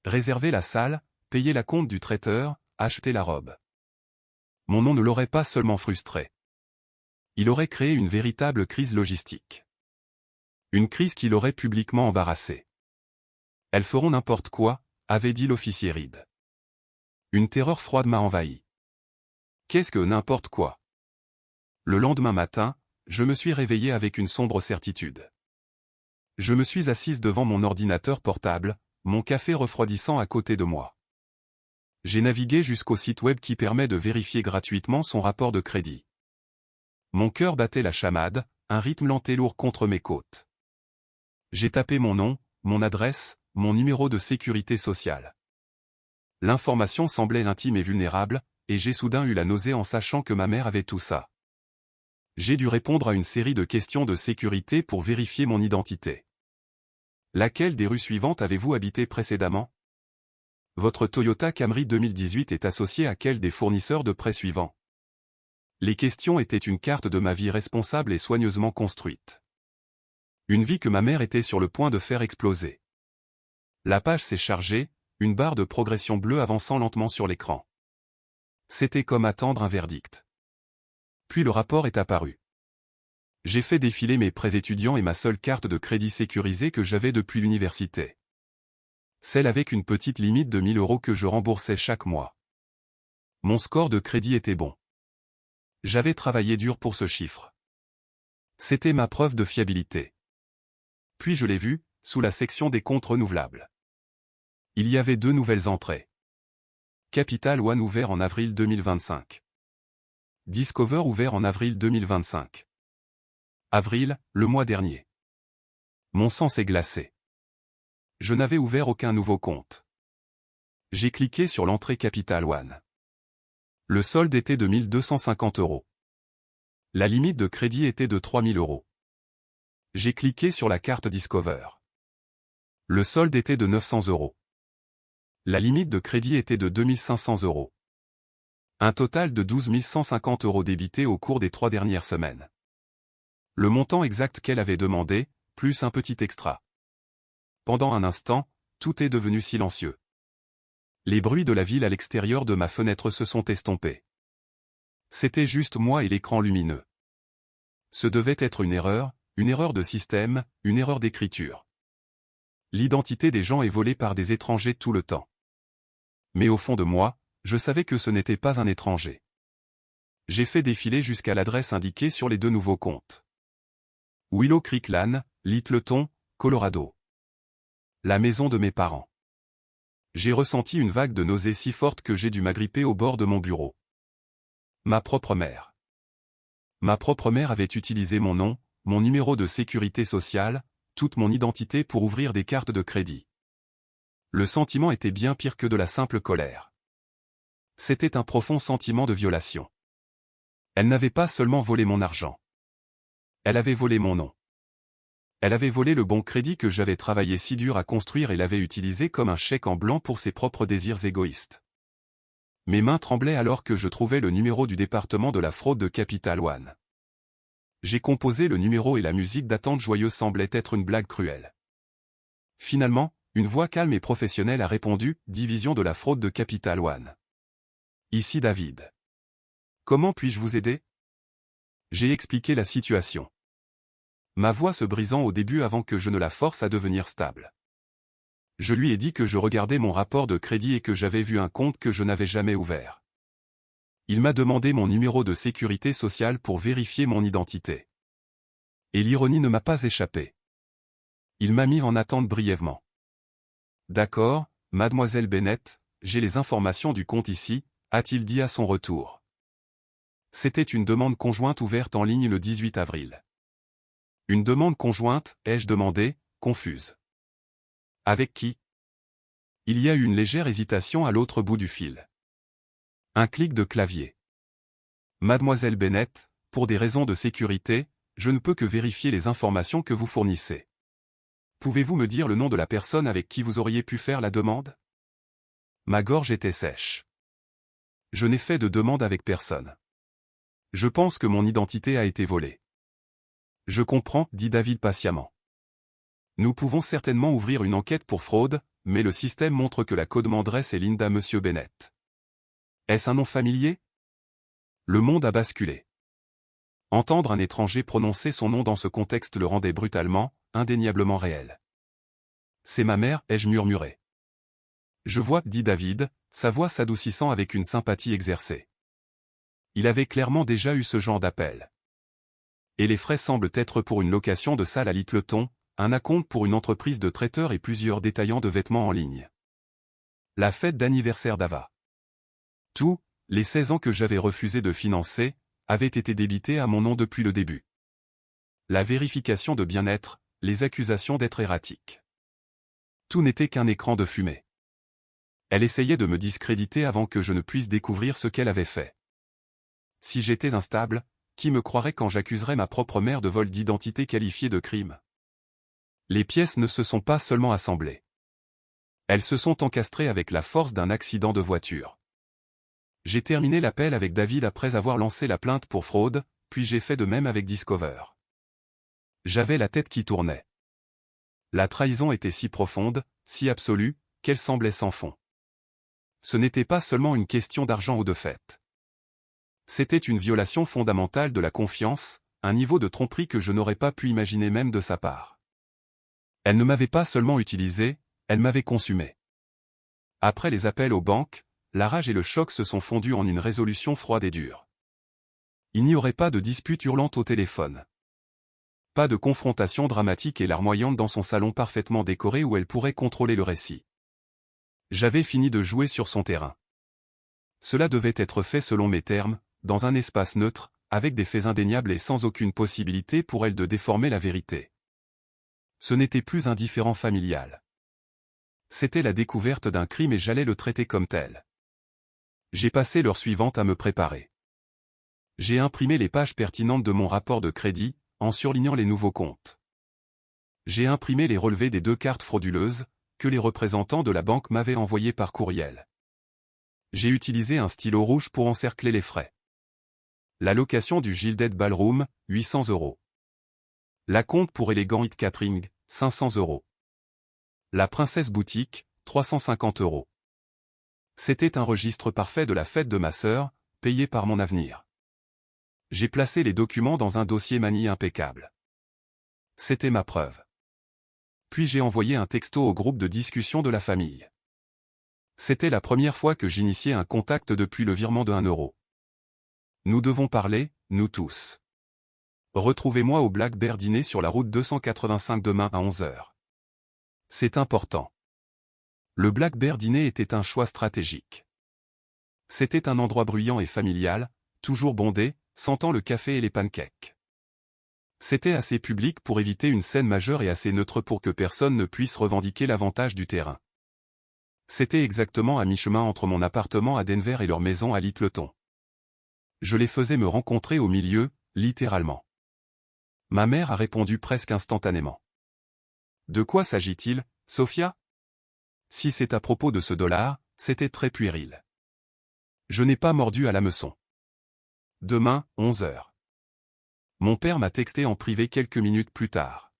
Réserver la salle, payer la compte du traiteur, acheter la robe. Mon nom ne l'aurait pas seulement frustré. Il aurait créé une véritable crise logistique. Une crise qui l'aurait publiquement embarrassé. Elles feront n'importe quoi, avait dit l'officier Reed. Une terreur froide m'a envahi. Qu'est-ce que n'importe quoi? Le lendemain matin, je me suis réveillé avec une sombre certitude. Je me suis assise devant mon ordinateur portable, mon café refroidissant à côté de moi. J'ai navigué jusqu'au site web qui permet de vérifier gratuitement son rapport de crédit. Mon cœur battait la chamade, un rythme lent et lourd contre mes côtes. J'ai tapé mon nom, mon adresse, mon numéro de sécurité sociale. L'information semblait intime et vulnérable, et j'ai soudain eu la nausée en sachant que ma mère avait tout ça. J'ai dû répondre à une série de questions de sécurité pour vérifier mon identité. Laquelle des rues suivantes avez-vous habité précédemment? Votre Toyota Camry 2018 est associé à quel des fournisseurs de prêts suivants? Les questions étaient une carte de ma vie responsable et soigneusement construite. Une vie que ma mère était sur le point de faire exploser. La page s'est chargée, une barre de progression bleue avançant lentement sur l'écran. C'était comme attendre un verdict. Puis le rapport est apparu. J'ai fait défiler mes prêts étudiants et ma seule carte de crédit sécurisée que j'avais depuis l'université. Celle avec une petite limite de 1000 € que je remboursais chaque mois. Mon score de crédit était bon. J'avais travaillé dur pour ce chiffre. C'était ma preuve de fiabilité. Puis je l'ai vu, sous la section des comptes renouvelables. Il y avait 2 nouvelles entrées. Capital One ouvert en avril 2025. Discover ouvert en avril 2025. Avril, le mois dernier. Mon sang s'est glacé. Je n'avais ouvert aucun nouveau compte. J'ai cliqué sur l'entrée Capital One. Le solde était de 1250 €. La limite de crédit était de 3000 €. J'ai cliqué sur la carte Discover. Le solde était de 900 €. La limite de crédit était de 2500 €. Un total de 12 150 € débités au cours des 3 dernières semaines. Le montant exact qu'elle avait demandé, plus un petit extra. Pendant un instant, tout est devenu silencieux. Les bruits de la ville à l'extérieur de ma fenêtre se sont estompés. C'était juste moi et l'écran lumineux. Ce devait être une erreur de système, une erreur d'écriture. L'identité des gens est volée par des étrangers tout le temps. Mais au fond de moi, je savais que ce n'était pas un étranger. J'ai fait défiler jusqu'à l'adresse indiquée sur les 2 nouveaux comptes. Willow Creek Lane, Littleton, Colorado. La maison de mes parents. J'ai ressenti une vague de nausée si forte que j'ai dû m'agripper au bord de mon bureau. Ma propre mère. Ma propre mère avait utilisé mon nom, mon numéro de sécurité sociale, toute mon identité pour ouvrir des cartes de crédit. Le sentiment était bien pire que de la simple colère. C'était un profond sentiment de violation. Elle n'avait pas seulement volé mon argent. Elle avait volé mon nom. Elle avait volé le bon crédit que j'avais travaillé si dur à construire et l'avait utilisé comme un chèque en blanc pour ses propres désirs égoïstes. Mes mains tremblaient alors que je trouvais le numéro du département de la fraude de Capital One. J'ai composé le numéro et la musique d'attente joyeuse semblait être une blague cruelle. Finalement, une voix calme et professionnelle a répondu « Division de la fraude de Capital One. Ici David. Comment puis-je vous aider ?» J'ai expliqué la situation. Ma voix se brisant au début avant que je ne la force à devenir stable. Je lui ai dit que je regardais mon rapport de crédit et que j'avais vu un compte que je n'avais jamais ouvert. Il m'a demandé mon numéro de sécurité sociale pour vérifier mon identité. Et l'ironie ne m'a pas échappé. Il m'a mis en attente brièvement. D'accord, mademoiselle Bennett, j'ai les informations du compte ici, a-t-il dit à son retour. C'était une demande conjointe ouverte en ligne le 18 avril. Une demande conjointe, ai-je demandé, confuse. Avec qui? Il y a eu une légère hésitation à l'autre bout du fil. Un clic de clavier. Mademoiselle Bennett, pour des raisons de sécurité, je ne peux que vérifier les informations que vous fournissez. Pouvez-vous me dire le nom de la personne avec qui vous auriez pu faire la demande? Ma gorge était sèche. Je n'ai fait de demande avec personne. Je pense que mon identité a été volée. Je comprends, dit David patiemment. Nous pouvons certainement ouvrir une enquête pour fraude, mais le système montre que la codemanderesse est Linda Monsieur Bennett. Est-ce un nom familier? Le monde a basculé. Entendre un étranger prononcer son nom dans ce contexte le rendait brutalement, indéniablement réel. C'est ma mère, ai-je murmuré. Je vois, dit David, sa voix s'adoucissant avec une sympathie exercée. Il avait clairement déjà eu ce genre d'appel. Et les frais semblent être pour une location de salle à Littleton, un acompte pour une entreprise de traiteurs et plusieurs détaillants de vêtements en ligne. La fête d'anniversaire d'Ava. Tout, les 16 ans que j'avais refusé de financer, avaient été débités à mon nom depuis le début. La vérification de bien-être, les accusations d'être erratique. Tout n'était qu'un écran de fumée. Elle essayait de me discréditer avant que je ne puisse découvrir ce qu'elle avait fait. Si j'étais instable, qui me croirait quand j'accuserais ma propre mère de vol d'identité qualifié de crime? Les pièces ne se sont pas seulement assemblées. Elles se sont encastrées avec la force d'un accident de voiture. J'ai terminé l'appel avec David après avoir lancé la plainte pour fraude, puis j'ai fait de même avec Discover. J'avais la tête qui tournait. La trahison était si profonde, si absolue, qu'elle semblait sans fond. Ce n'était pas seulement une question d'argent ou de fait. C'était une violation fondamentale de la confiance, un niveau de tromperie que je n'aurais pas pu imaginer même de sa part. Elle ne m'avait pas seulement utilisé, elle m'avait consumé. Après les appels aux banques, la rage et le choc se sont fondus en une résolution froide et dure. Il n'y aurait pas de dispute hurlante au téléphone. Pas de confrontation dramatique et larmoyante dans son salon parfaitement décoré où elle pourrait contrôler le récit. J'avais fini de jouer sur son terrain. Cela devait être fait selon mes termes, dans un espace neutre, avec des faits indéniables et sans aucune possibilité pour elle de déformer la vérité. Ce n'était plus un différend familial. C'était la découverte d'un crime et j'allais le traiter comme tel. J'ai passé l'heure suivante à me préparer. J'ai imprimé les pages pertinentes de mon rapport de crédit, en surlignant les nouveaux comptes. J'ai imprimé les relevés des 2 cartes frauduleuses, que les représentants de la banque m'avaient envoyées par courriel. J'ai utilisé un stylo rouge pour encercler les frais. La location du Gilded Ballroom, 800 €. La compte pour élégant It Catering, 500 €. La Princesse Boutique, 350 €. C'était un registre parfait de la fête de ma sœur, payé par mon avenir. J'ai placé les documents dans un dossier manié impeccable. C'était ma preuve. Puis j'ai envoyé un texto au groupe de discussion de la famille. C'était la première fois que j'initiais un contact depuis le virement de 1 €. Nous devons parler, nous tous. Retrouvez-moi au Black Bear Dîner sur la route 285 demain à 11 h. C'est important. Le Black Bear Dîner était un choix stratégique. C'était un endroit bruyant et familial, toujours bondé, sentant le café et les pancakes. C'était assez public pour éviter une scène majeure et assez neutre pour que personne ne puisse revendiquer l'avantage du terrain. C'était exactement à mi-chemin entre mon appartement à Denver et leur maison à Littleton. Je les faisais me rencontrer au milieu, littéralement. Ma mère a répondu presque instantanément. De quoi s'agit-il, Sophia? Si c'est à propos de ce dollar, c'était très puéril. Je n'ai pas mordu à l'hameçon. Demain, 11 h. Mon père m'a texté en privé quelques minutes plus tard.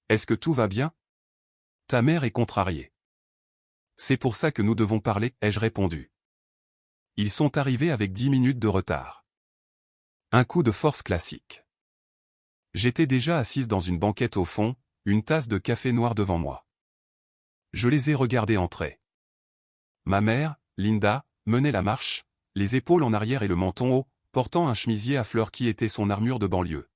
Est-ce que tout va bien? Ta mère est contrariée. C'est pour ça que nous devons parler, ai-je répondu. Ils sont arrivés avec 10 minutes de retard. Un coup de force classique. J'étais déjà assise dans une banquette au fond, une tasse de café noir devant moi. Je les ai regardés entrer. Ma mère, Linda, menait la marche, les épaules en arrière et le menton haut, portant un chemisier à fleurs qui était son armure de banlieue.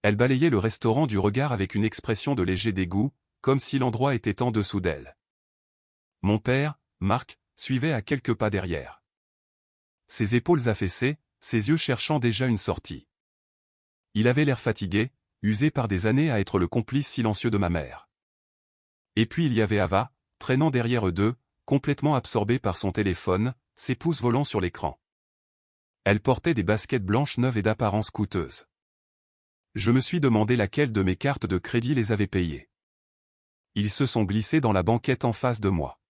Elle balayait le restaurant du regard avec une expression de léger dégoût, comme si l'endroit était en dessous d'elle. Mon père, Marc, suivait à quelques pas derrière. Ses épaules affaissées, ses yeux cherchant déjà une sortie. Il avait l'air fatigué, usé par des années à être le complice silencieux de ma mère. Et puis il y avait Ava, traînant derrière eux deux, complètement absorbée par son téléphone, ses pouces volant sur l'écran. Elle portait des baskets blanches neuves et d'apparence coûteuse. Je me suis demandé laquelle de mes cartes de crédit les avait payées. Ils se sont glissés dans la banquette en face de moi.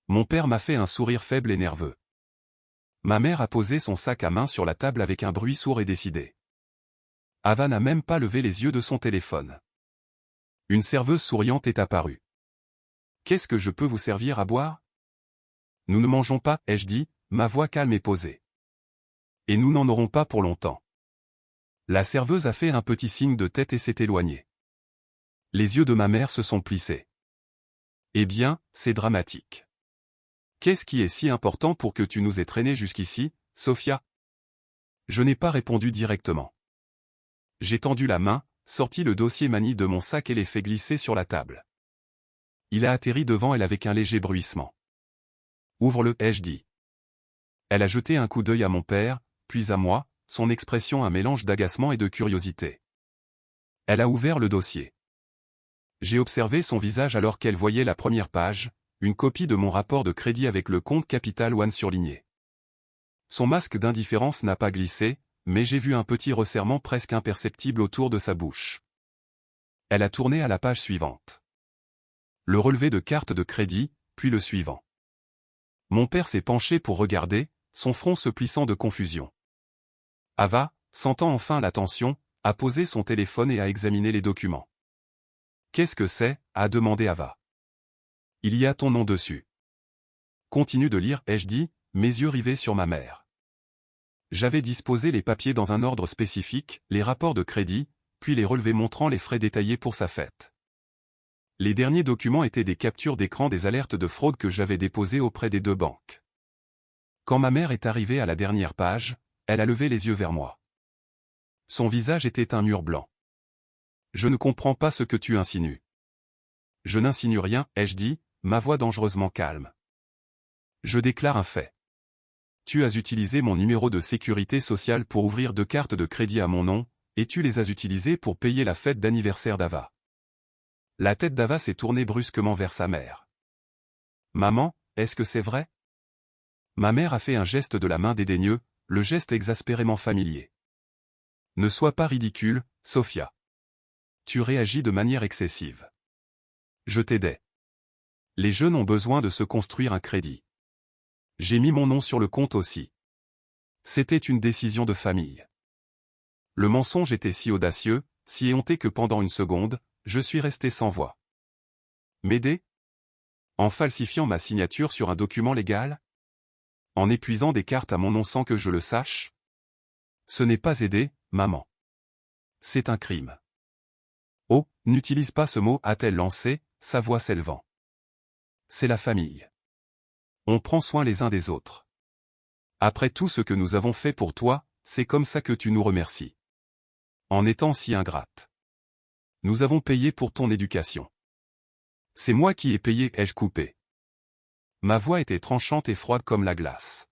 Mon père m'a fait un sourire faible et nerveux. Ma mère a posé son sac à main sur la table avec un bruit sourd et décidé. Ava n'a même pas levé les yeux de son téléphone. Une serveuse souriante est apparue. « Qu'est-ce que je peux vous servir à boire ?»« Nous ne mangeons pas, ai-je dit, ma voix calme et posée. Et nous n'en aurons pas pour longtemps. » La serveuse a fait un petit signe de tête et s'est éloignée. Les yeux de ma mère se sont plissés. Eh bien, c'est dramatique. Qu'est-ce qui est si important pour que tu nous aies traînés jusqu'ici, Sophia? Je n'ai pas répondu directement. J'ai tendu la main, sorti le dossier manie de mon sac et l'ai fait glisser sur la table. Il a atterri devant elle avec un léger bruissement. Ouvre-le, ai-je dit. Elle a jeté un coup d'œil à mon père, puis à moi, son expression un mélange d'agacement et de curiosité. Elle a ouvert le dossier. J'ai observé son visage alors qu'elle voyait la première page, une copie de mon rapport de crédit avec le compte Capital One surligné. Son masque d'indifférence n'a pas glissé, mais j'ai vu un petit resserrement presque imperceptible autour de sa bouche. Elle a tourné à la page suivante. Le relevé de carte de crédit, puis le suivant. Mon père s'est penché pour regarder, son front se plissant de confusion. Ava, sentant enfin la tension, a posé son téléphone et a examiné les documents. « Qu'est-ce que c'est ?» a demandé Ava. « Il y a ton nom dessus. » Continue de lire, ai-je dit, mes yeux rivés sur ma mère. J'avais disposé les papiers dans un ordre spécifique, les rapports de crédit, puis les relevés montrant les frais détaillés pour sa fête. Les derniers documents étaient des captures d'écran des alertes de fraude que j'avais déposées auprès des deux banques. Quand ma mère est arrivée à la dernière page, elle a levé les yeux vers moi. Son visage était un mur blanc. « Je ne comprends pas ce que tu insinues. » « Je n'insinue rien, ai-je dit, ma voix dangereusement calme. Je déclare un fait. Tu as utilisé mon numéro de sécurité sociale pour ouvrir 2 cartes de crédit à mon nom, et tu les as utilisées pour payer la fête d'anniversaire d'Ava. » La tête d'Ava s'est tournée brusquement vers sa mère. « Maman, est-ce que c'est vrai ?» Ma mère a fait un geste de la main dédaigneux, le geste exaspérément familier. « Ne sois pas ridicule, Sophia. Tu réagis de manière excessive. Je t'aidais. Les jeunes ont besoin de se construire un crédit. J'ai mis mon nom sur le compte aussi. C'était une décision de famille. Le mensonge était si audacieux, si éhonté que pendant une seconde, je suis resté sans voix. M'aider? En falsifiant ma signature sur un document légal? En épuisant des cartes à mon nom sans que je le sache? Ce n'est pas aider, maman. C'est un crime. Oh, n'utilise pas ce mot, a-t-elle lancé, sa voix s'élevant. C'est la famille. On prend soin les uns des autres. Après tout ce que nous avons fait pour toi, c'est comme ça que tu nous remercies. En étant si ingrate. Nous avons payé pour ton éducation. C'est moi qui ai payé, ai-je coupé. Ma voix était tranchante et froide comme la glace.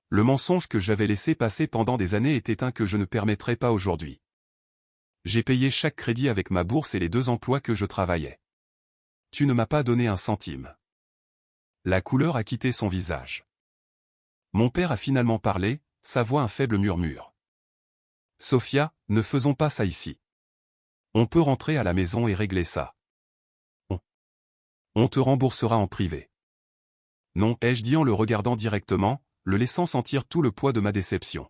Le mensonge que j'avais laissé passer pendant des années était un que je ne permettrai pas aujourd'hui. J'ai payé chaque crédit avec ma bourse et les 2 emplois que je travaillais. Tu ne m'as pas donné un centime. La couleur a quitté son visage. Mon père a finalement parlé, sa voix un faible murmure. Sophia, ne faisons pas ça ici. On peut rentrer à la maison et régler ça. On te remboursera en privé. Non, ai-je dit en le regardant directement, le laissant sentir tout le poids de ma déception.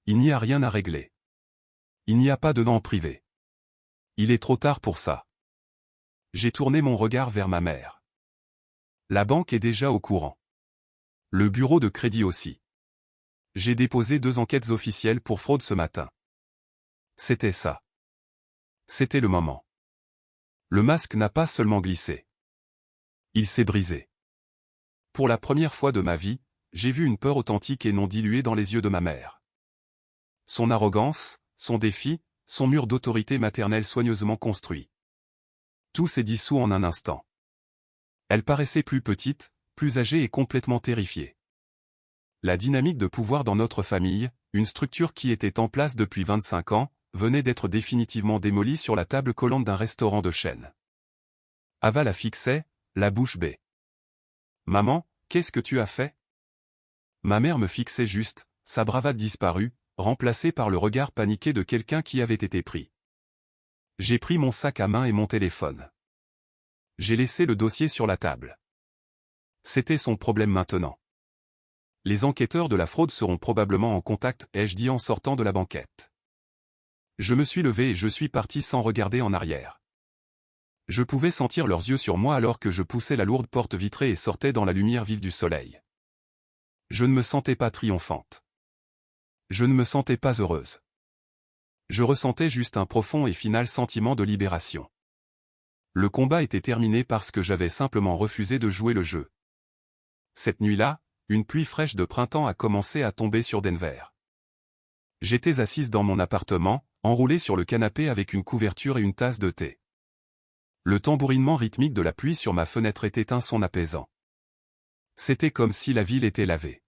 Il n'y a rien à régler. Il n'y a pas de nom en privé. Il est trop tard pour ça. J'ai tourné mon regard vers ma mère. La banque est déjà au courant. Le bureau de crédit aussi. J'ai déposé 2 enquêtes officielles pour fraude ce matin. C'était ça. C'était le moment. Le masque n'a pas seulement glissé. Il s'est brisé. Pour la première fois de ma vie, j'ai vu une peur authentique et non diluée dans les yeux de ma mère. Son arrogance, son défi, son mur d'autorité maternelle soigneusement construit. Tout s'est dissous en un instant. Elle paraissait plus petite, plus âgée et complètement terrifiée. La dynamique de pouvoir dans notre famille, une structure qui était en place depuis 25 ans, venait d'être définitivement démolie sur la table collante d'un restaurant de chaîne. Ava la fixait, la bouche bée. « Maman, qu'est-ce que tu as fait ?» Ma mère me fixait juste, sa bravade disparue, remplacée par le regard paniqué de quelqu'un qui avait été pris. J'ai pris mon sac à main et mon téléphone. J'ai laissé le dossier sur la table. C'était son problème maintenant. Les enquêteurs de la fraude seront probablement en contact, ai-je dit en sortant de la banquette. Je me suis levé et je suis parti sans regarder en arrière. Je pouvais sentir leurs yeux sur moi alors que je poussais la lourde porte vitrée et sortais dans la lumière vive du soleil. Je ne me sentais pas triomphante. Je ne me sentais pas heureuse. Je ressentais juste un profond et final sentiment de libération. Le combat était terminé parce que j'avais simplement refusé de jouer le jeu. Cette nuit-là, une pluie fraîche de printemps a commencé à tomber sur Denver. J'étais assise dans mon appartement, enroulée sur le canapé avec une couverture et une tasse de thé. Le tambourinement rythmique de la pluie sur ma fenêtre était un son apaisant. C'était comme si la ville était lavée.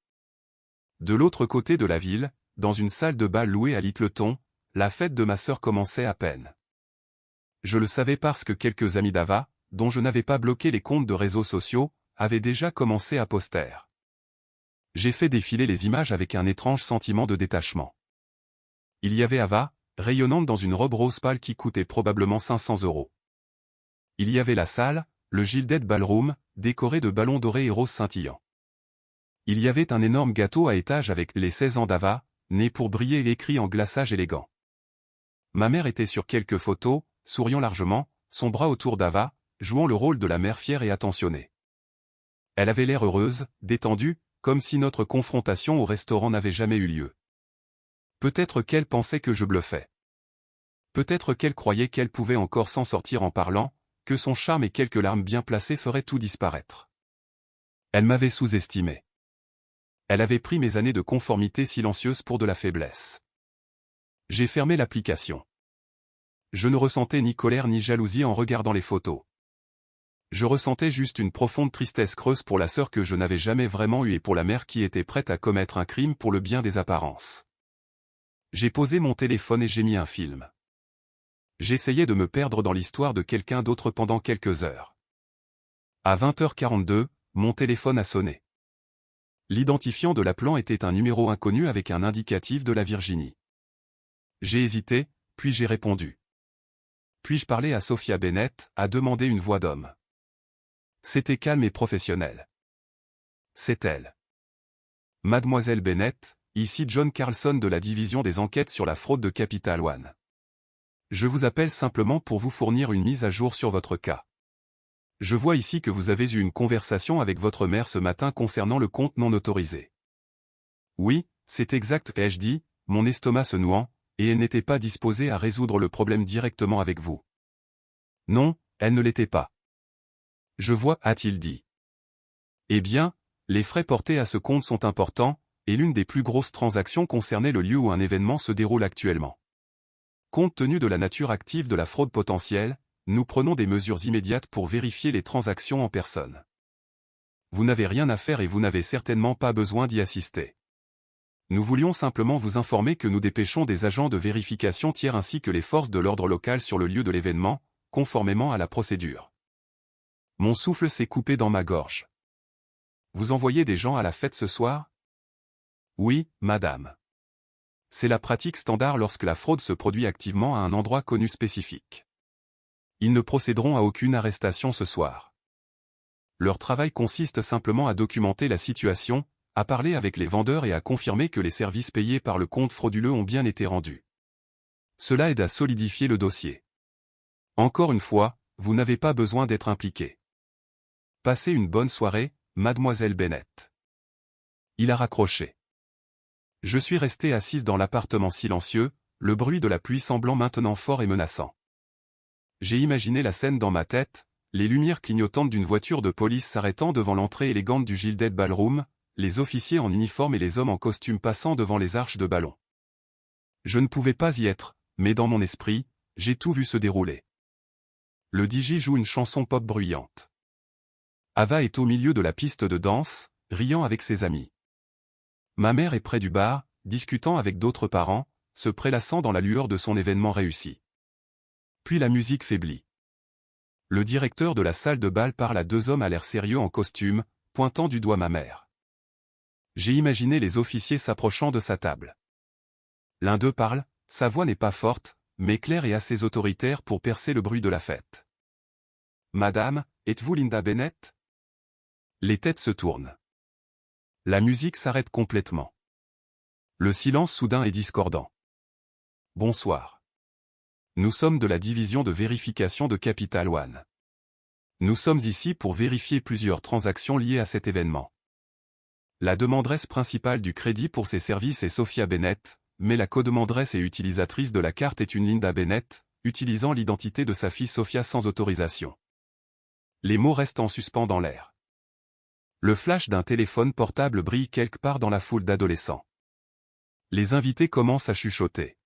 De l'autre côté de la ville, dans une salle de bal louée à Littleton, la fête de ma sœur commençait à peine. Je le savais parce que quelques amis d'Ava, dont je n'avais pas bloqué les comptes de réseaux sociaux, avaient déjà commencé à poster. J'ai fait défiler les images avec un étrange sentiment de détachement. Il y avait Ava, rayonnante dans une robe rose pâle qui coûtait probablement 500 €. Il y avait la salle, le Gilded Ballroom, décoré de ballons dorés et roses scintillants. Il y avait un énorme gâteau à étage avec les 16 ans d'Ava, né pour briller et écrit en glaçage élégant. Ma mère était sur quelques photos, souriant largement, son bras autour d'Ava, jouant le rôle de la mère fière et attentionnée. Elle avait l'air heureuse, détendue, comme si notre confrontation au restaurant n'avait jamais eu lieu. Peut-être qu'elle pensait que je bluffais. Peut-être qu'elle croyait qu'elle pouvait encore s'en sortir en parlant, que son charme et quelques larmes bien placées feraient tout disparaître. Elle m'avait sous-estimé. Elle avait pris mes années de conformité silencieuse pour de la faiblesse. J'ai fermé l'application. Je ne ressentais ni colère ni jalousie en regardant les photos. Je ressentais juste une profonde tristesse creuse pour la sœur que je n'avais jamais vraiment eue et pour la mère qui était prête à commettre un crime pour le bien des apparences. J'ai posé mon téléphone et j'ai mis un film. J'essayais de me perdre dans l'histoire de quelqu'un d'autre pendant quelques heures. À 20h42, mon téléphone a sonné. L'identifiant de l'appelant était un numéro inconnu avec un indicatif de la Virginie. J'ai hésité, puis j'ai répondu. Puis-je parler à Sophia Bennett, a demandé une voix d'homme. C'était calme et professionnel. C'est elle. Mademoiselle Bennett, ici John Carlson de la division des enquêtes sur la fraude de Capital One. Je vous appelle simplement pour vous fournir une mise à jour sur votre cas. Je vois ici que vous avez eu une conversation avec votre mère ce matin concernant le compte non autorisé. Oui, c'est exact, ai-je dit, mon estomac se nouant, et elle n'était pas disposée à résoudre le problème directement avec vous. Non, elle ne l'était pas. Je vois, a-t-il dit. Eh bien, les frais portés à ce compte sont importants, et l'une des plus grosses transactions concernait le lieu où un événement se déroule actuellement. Compte tenu de la nature active de la fraude potentielle, nous prenons des mesures immédiates pour vérifier les transactions en personne. Vous n'avez rien à faire et vous n'avez certainement pas besoin d'y assister. Nous voulions simplement vous informer que nous dépêchons des agents de vérification tiers ainsi que les forces de l'ordre local sur le lieu de l'événement, conformément à la procédure. Mon souffle s'est coupé dans ma gorge. Vous envoyez des gens à la fête ce soir? Oui, madame. C'est la pratique standard lorsque la fraude se produit activement à un endroit connu spécifique. Ils ne procéderont à aucune arrestation ce soir. Leur travail consiste simplement à documenter la situation, à parler avec les vendeurs et à confirmer que les services payés par le compte frauduleux ont bien été rendus. Cela aide à solidifier le dossier. Encore une fois, vous n'avez pas besoin d'être impliqué. Passez une bonne soirée, mademoiselle Bennett. Il a raccroché. Je suis resté assise dans l'appartement silencieux, le bruit de la pluie semblant maintenant fort et menaçant. J'ai imaginé la scène dans ma tête, les lumières clignotantes d'une voiture de police s'arrêtant devant l'entrée élégante du Gilded Ballroom, les officiers en uniforme et les hommes en costume passant devant les arches de ballon. Je ne pouvais pas y être, mais dans mon esprit, j'ai tout vu se dérouler. Le DJ joue une chanson pop bruyante. Ava est au milieu de la piste de danse, riant avec ses amis. Ma mère est près du bar, discutant avec d'autres parents, se prélassant dans la lueur de son événement réussi. Puis la musique faiblit. Le directeur de la salle de bal parle à deux hommes à l'air sérieux en costume, pointant du doigt ma mère. J'ai imaginé les officiers s'approchant de sa table. L'un d'eux parle, sa voix n'est pas forte, mais claire et assez autoritaire pour percer le bruit de la fête. « Madame, êtes-vous Linda Bennett ?» Les têtes se tournent. La musique s'arrête complètement. Le silence soudain est discordant. « Bonsoir. Nous sommes de la division de vérification de Capital One. Nous sommes ici pour vérifier plusieurs transactions liées à cet événement. La demanderesse principale du crédit pour ces services est Sophia Bennett, mais la codemanderesse et utilisatrice de la carte est une Linda Bennett, utilisant l'identité de sa fille Sophia sans autorisation. » Les mots restent en suspens dans l'air. Le flash d'un téléphone portable brille quelque part dans la foule d'adolescents. Les invités commencent à chuchoter.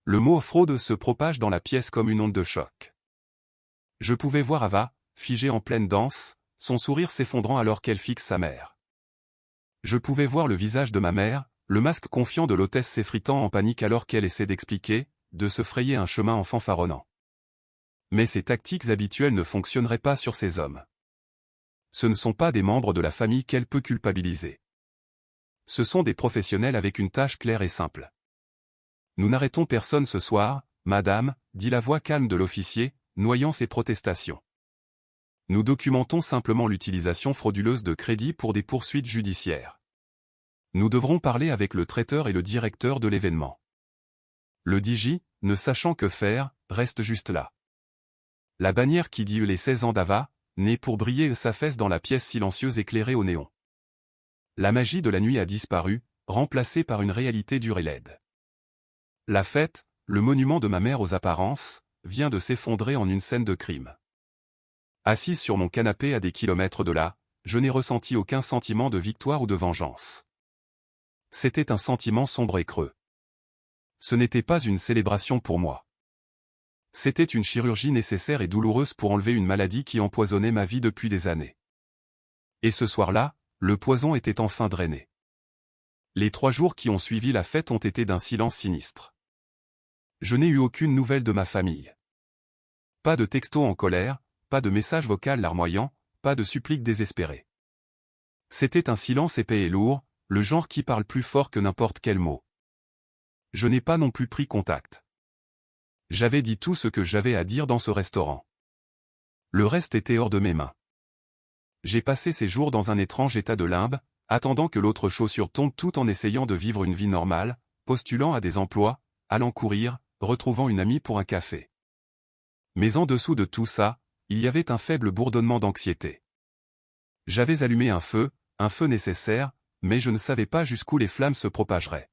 Le mot fraude se propage dans la pièce comme une onde de choc. Je pouvais voir Ava, figée en pleine danse, son sourire s'effondrant alors qu'elle fixe sa mère. Je pouvais voir le visage de ma mère, le masque confiant de l'hôtesse s'effritant en panique alors qu'elle essaie d'expliquer, de se frayer un chemin en fanfaronnant. Mais ces tactiques habituelles ne fonctionneraient pas sur ces hommes. Ce ne sont pas des membres de la famille qu'elle peut culpabiliser. Ce sont des professionnels avec une tâche claire et simple. Nous n'arrêtons personne ce soir, madame, dit la voix calme de l'officier, noyant ses protestations. Nous documentons simplement l'utilisation frauduleuse de crédits pour des poursuites judiciaires. Nous devrons parler avec le traiteur et le directeur de l'événement. Le DJ, ne sachant que faire, reste juste là. La bannière qui dit les 16 ans d'Ava, née pour briller sa fesse dans la pièce silencieuse éclairée au néon. La magie de la nuit a disparu, remplacée par une réalité dure et laide. La fête, le monument de ma mère aux apparences, vient de s'effondrer en une scène de crime. Assise sur mon canapé à des kilomètres de là, je n'ai ressenti aucun sentiment de victoire ou de vengeance. C'était un sentiment sombre et creux. Ce n'était pas une célébration pour moi. C'était une chirurgie nécessaire et douloureuse pour enlever une maladie qui empoisonnait ma vie depuis des années. Et ce soir-là, le poison était enfin drainé. Les 3 jours qui ont suivi la fête ont été d'un silence sinistre. Je n'ai eu aucune nouvelle de ma famille. Pas de texto en colère, pas de message vocal larmoyant, pas de supplique désespérée. C'était un silence épais et lourd, le genre qui parle plus fort que n'importe quel mot. Je n'ai pas non plus pris contact. J'avais dit tout ce que j'avais à dire dans ce restaurant. Le reste était hors de mes mains. J'ai passé ces jours dans un étrange état de limbe, attendant que l'autre chaussure tombe tout en essayant de vivre une vie normale, postulant à des emplois, allant courir, retrouvant une amie pour un café. Mais en dessous de tout ça, il y avait un faible bourdonnement d'anxiété. J'avais allumé un feu nécessaire, mais je ne savais pas jusqu'où les flammes se propageraient.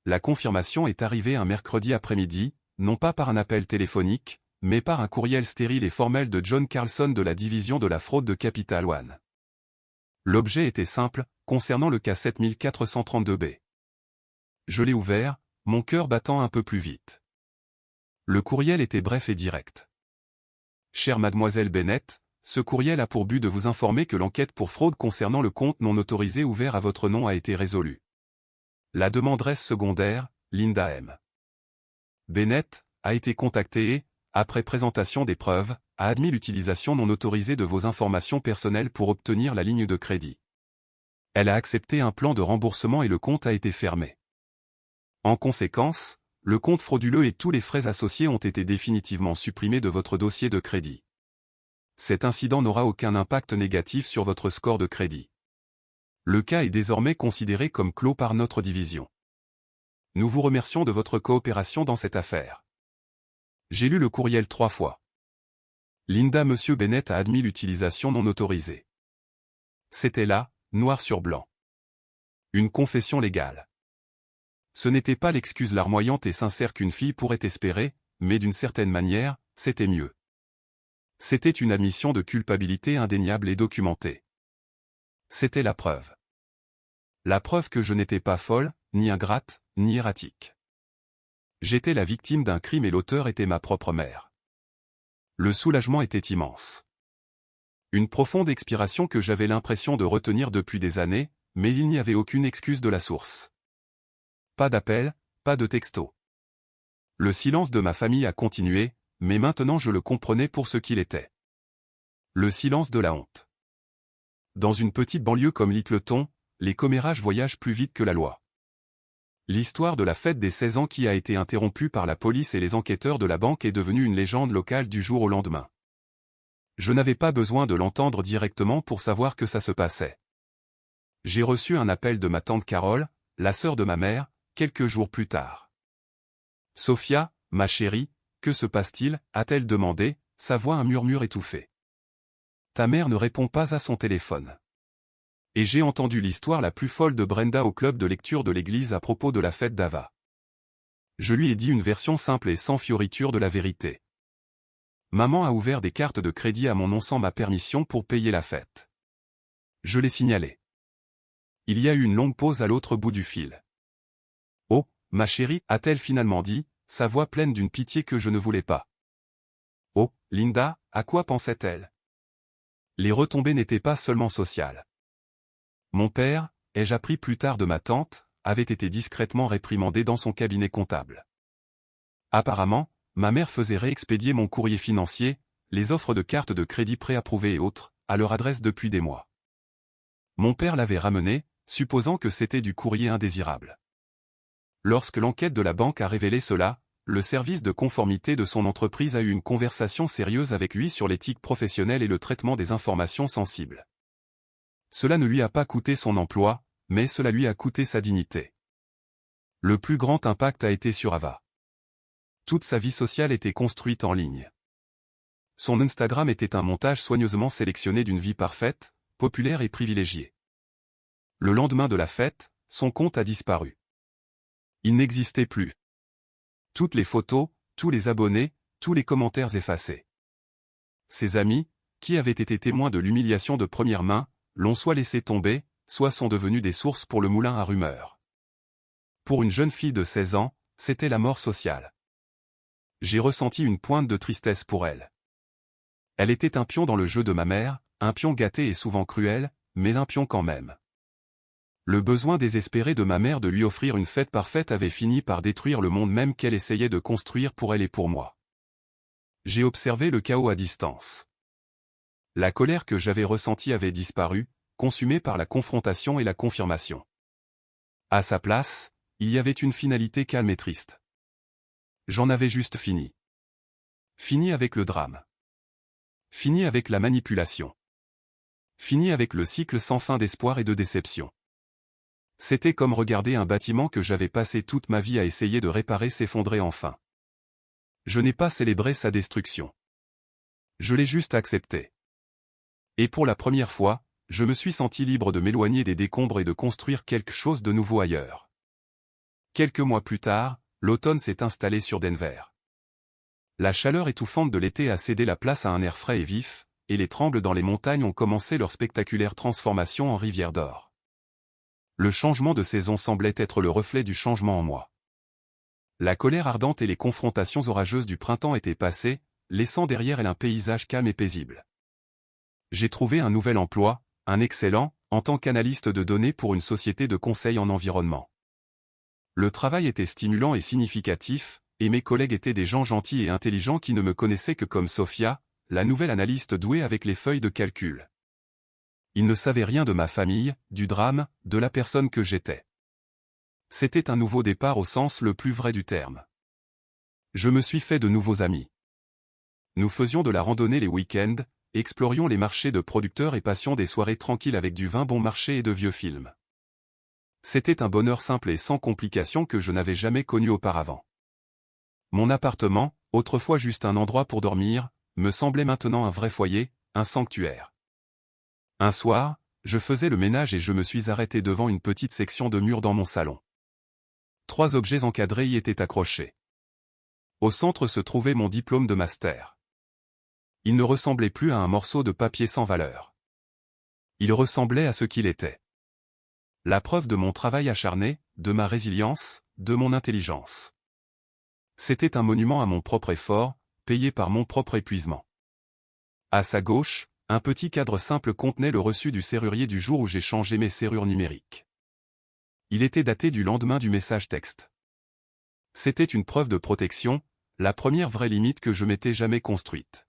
La confirmation est arrivée un mercredi après-midi, non pas par un appel téléphonique, mais par un courriel stérile et formel de John Carlson de la division de la fraude de Capital One. L'objet était simple, concernant le cas 7432B. Je l'ai ouvert, mon cœur battant un peu plus vite. Le courriel était bref et direct. Chère mademoiselle Bennett, ce courriel a pour but de vous informer que l'enquête pour fraude concernant le compte non autorisé ouvert à votre nom a été résolue. La demanderesse secondaire, Linda M. Bennett, a été contactée et, après présentation des preuves, a admis l'utilisation non autorisée de vos informations personnelles pour obtenir la ligne de crédit. Elle a accepté un plan de remboursement et le compte a été fermé. En conséquence, le compte frauduleux et tous les frais associés ont été définitivement supprimés de votre dossier de crédit. Cet incident n'aura aucun impact négatif sur votre score de crédit. Le cas est désormais considéré comme clos par notre division. Nous vous remercions de votre coopération dans cette affaire. J'ai lu le courriel 3 fois. Linda M. Bennett a admis l'utilisation non autorisée. C'était là, noir sur blanc. Une confession légale. Ce n'était pas l'excuse larmoyante et sincère qu'une fille pourrait espérer, mais d'une certaine manière, c'était mieux. C'était une admission de culpabilité indéniable et documentée. C'était la preuve. La preuve que je n'étais pas folle, ni ingrate, ni erratique. J'étais la victime d'un crime et l'auteur était ma propre mère. Le soulagement était immense. Une profonde expiration que j'avais l'impression de retenir depuis des années, mais il n'y avait aucune excuse de la source. Pas d'appel, pas de texto. Le silence de ma famille a continué, mais maintenant je le comprenais pour ce qu'il était. Le silence de la honte. Dans une petite banlieue comme Littleton, les commérages voyagent plus vite que la loi. L'histoire de la fête des 16 ans qui a été interrompue par la police et les enquêteurs de la banque est devenue une légende locale du jour au lendemain. Je n'avais pas besoin de l'entendre directement pour savoir que ça se passait. J'ai reçu un appel de ma tante Carole, la sœur de ma mère, quelques jours plus tard. « Sophia, ma chérie, que se passe-t-il » a-t-elle demandé, sa voix un murmure étouffé. « Ta mère ne répond pas à son téléphone. » Et j'ai entendu l'histoire la plus folle de Brenda au club de lecture de l'église à propos de la fête d'Ava. Je lui ai dit une version simple et sans fioriture de la vérité. Maman a ouvert des cartes de crédit à mon nom sans ma permission pour payer la fête. Je l'ai signalé. Il y a eu une longue pause à l'autre bout du fil. « Oh, ma chérie » a-t-elle finalement dit, sa voix pleine d'une pitié que je ne voulais pas. « Oh, Linda » à quoi pensait-elle? Les retombées n'étaient pas seulement sociales. Mon père, ai-je appris plus tard de ma tante, avait été discrètement réprimandé dans son cabinet comptable. Apparemment, ma mère faisait réexpédier mon courrier financier, les offres de cartes de crédit préapprouvées et autres, à leur adresse depuis des mois. Mon père l'avait ramené, supposant que c'était du courrier indésirable. Lorsque l'enquête de la banque a révélé cela, le service de conformité de son entreprise a eu une conversation sérieuse avec lui sur l'éthique professionnelle et le traitement des informations sensibles. Cela ne lui a pas coûté son emploi, mais cela lui a coûté sa dignité. Le plus grand impact a été sur Ava. Toute sa vie sociale était construite en ligne. Son Instagram était un montage soigneusement sélectionné d'une vie parfaite, populaire et privilégiée. Le lendemain de la fête, son compte a disparu. Il n'existait plus. Toutes les photos, tous les abonnés, tous les commentaires effacés. Ses amis, qui avaient été témoins de l'humiliation de première main, l'ont soit laissé tomber, soit sont devenus des sources pour le moulin à rumeurs. Pour une jeune fille de 16 ans, c'était la mort sociale. J'ai ressenti une pointe de tristesse pour elle. Elle était un pion dans le jeu de ma mère, un pion gâté et souvent cruel, mais un pion quand même. Le besoin désespéré de ma mère de lui offrir une fête parfaite avait fini par détruire le monde même qu'elle essayait de construire pour elle et pour moi. J'ai observé le chaos à distance. La colère que j'avais ressentie avait disparu, consumée par la confrontation et la confirmation. À sa place, il y avait une finalité calme et triste. J'en avais juste fini. Fini avec le drame. Fini avec la manipulation. Fini avec le cycle sans fin d'espoir et de déception. C'était comme regarder un bâtiment que j'avais passé toute ma vie à essayer de réparer s'effondrer enfin. Je n'ai pas célébré sa destruction. Je l'ai juste accepté. Et pour la première fois, je me suis senti libre de m'éloigner des décombres et de construire quelque chose de nouveau ailleurs. Quelques mois plus tard, l'automne s'est installé sur Denver. La chaleur étouffante de l'été a cédé la place à un air frais et vif, et les trembles dans les montagnes ont commencé leur spectaculaire transformation en rivière d'or. Le changement de saison semblait être le reflet du changement en moi. La colère ardente et les confrontations orageuses du printemps étaient passées, laissant derrière elles un paysage calme et paisible. J'ai trouvé un nouvel emploi, un excellent, en tant qu'analyste de données pour une société de conseil en environnement. Le travail était stimulant et significatif, et mes collègues étaient des gens gentils et intelligents qui ne me connaissaient que comme Sophia, la nouvelle analyste douée avec les feuilles de calcul. Ils ne savaient rien de ma famille, du drame, de la personne que j'étais. C'était un nouveau départ au sens le plus vrai du terme. Je me suis fait de nouveaux amis. Nous faisions de la randonnée les week-ends, explorions les marchés de producteurs et passions des soirées tranquilles avec du vin bon marché et de vieux films. C'était un bonheur simple et sans complications que je n'avais jamais connu auparavant. Mon appartement, autrefois juste un endroit pour dormir, me semblait maintenant un vrai foyer, un sanctuaire. Un soir, je faisais le ménage et je me suis arrêté devant une petite section de mur dans mon salon. 3 objets encadrés y étaient accrochés. Au centre se trouvait mon diplôme de master. Il ne ressemblait plus à un morceau de papier sans valeur. Il ressemblait à ce qu'il était. La preuve de mon travail acharné, de ma résilience, de mon intelligence. C'était un monument à mon propre effort, payé par mon propre épuisement. À sa gauche, un petit cadre simple contenait le reçu du serrurier du jour où j'ai changé mes serrures numériques. Il était daté du lendemain du message texte. C'était une preuve de protection, la première vraie limite que je m'étais jamais construite.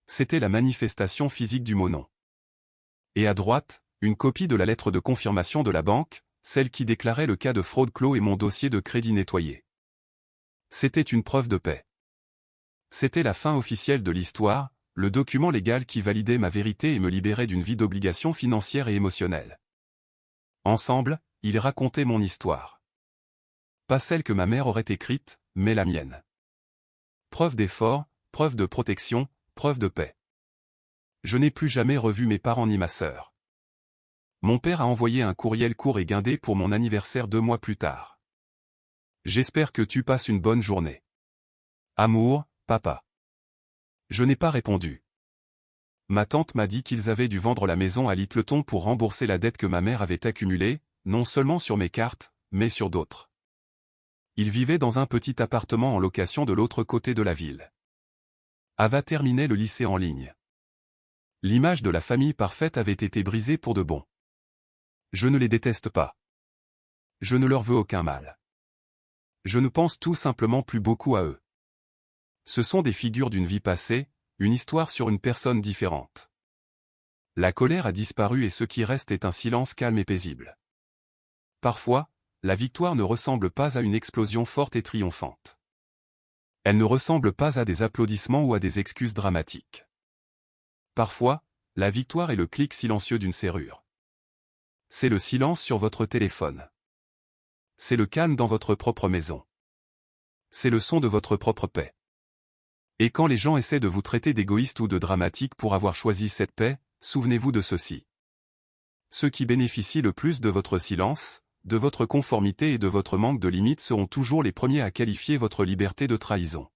C'était la manifestation physique du mot non. Et à droite, une copie de la lettre de confirmation de la banque, celle qui déclarait le cas de fraude clos et mon dossier de crédit nettoyé. C'était une preuve de paix. C'était la fin officielle de l'histoire, le document légal qui validait ma vérité et me libérait d'une vie d'obligations financières et émotionnelles. Ensemble, ils racontaient mon histoire. Pas celle que ma mère aurait écrite, mais la mienne. Preuve d'effort, preuve de protection, preuve de paix. Je n'ai plus jamais revu mes parents ni ma sœur. Mon père a envoyé un courriel court et guindé pour mon anniversaire 2 mois plus tard. J'espère que tu passes une bonne journée. Amour, papa. Je n'ai pas répondu. Ma tante m'a dit qu'ils avaient dû vendre la maison à Littleton pour rembourser la dette que ma mère avait accumulée, non seulement sur mes cartes, mais sur d'autres. Ils vivaient dans un petit appartement en location de l'autre côté de la ville. Ava terminait le lycée en ligne. L'image de la famille parfaite avait été brisée pour de bon. Je ne les déteste pas. Je ne leur veux aucun mal. Je ne pense tout simplement plus beaucoup à eux. Ce sont des figures d'une vie passée, une histoire sur une personne différente. La colère a disparu et ce qui reste est un silence calme et paisible. Parfois, la victoire ne ressemble pas à une explosion forte et triomphante. Elle ne ressemble pas à des applaudissements ou à des excuses dramatiques. Parfois, la victoire est le clic silencieux d'une serrure. C'est le silence sur votre téléphone. C'est le calme dans votre propre maison. C'est le son de votre propre paix. Et quand les gens essaient de vous traiter d'égoïste ou de dramatique pour avoir choisi cette paix, souvenez-vous de ceci. Ceux qui bénéficient le plus de votre silence, de votre conformité et de votre manque de limites seront toujours les premiers à qualifier votre liberté de trahison.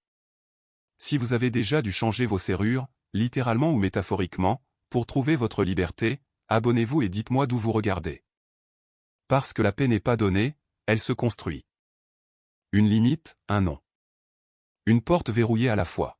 Si vous avez déjà dû changer vos serrures, littéralement ou métaphoriquement, pour trouver votre liberté, abonnez-vous et dites-moi d'où vous regardez. Parce que la paix n'est pas donnée, elle se construit. Une limite, un non. Une porte verrouillée à la fois.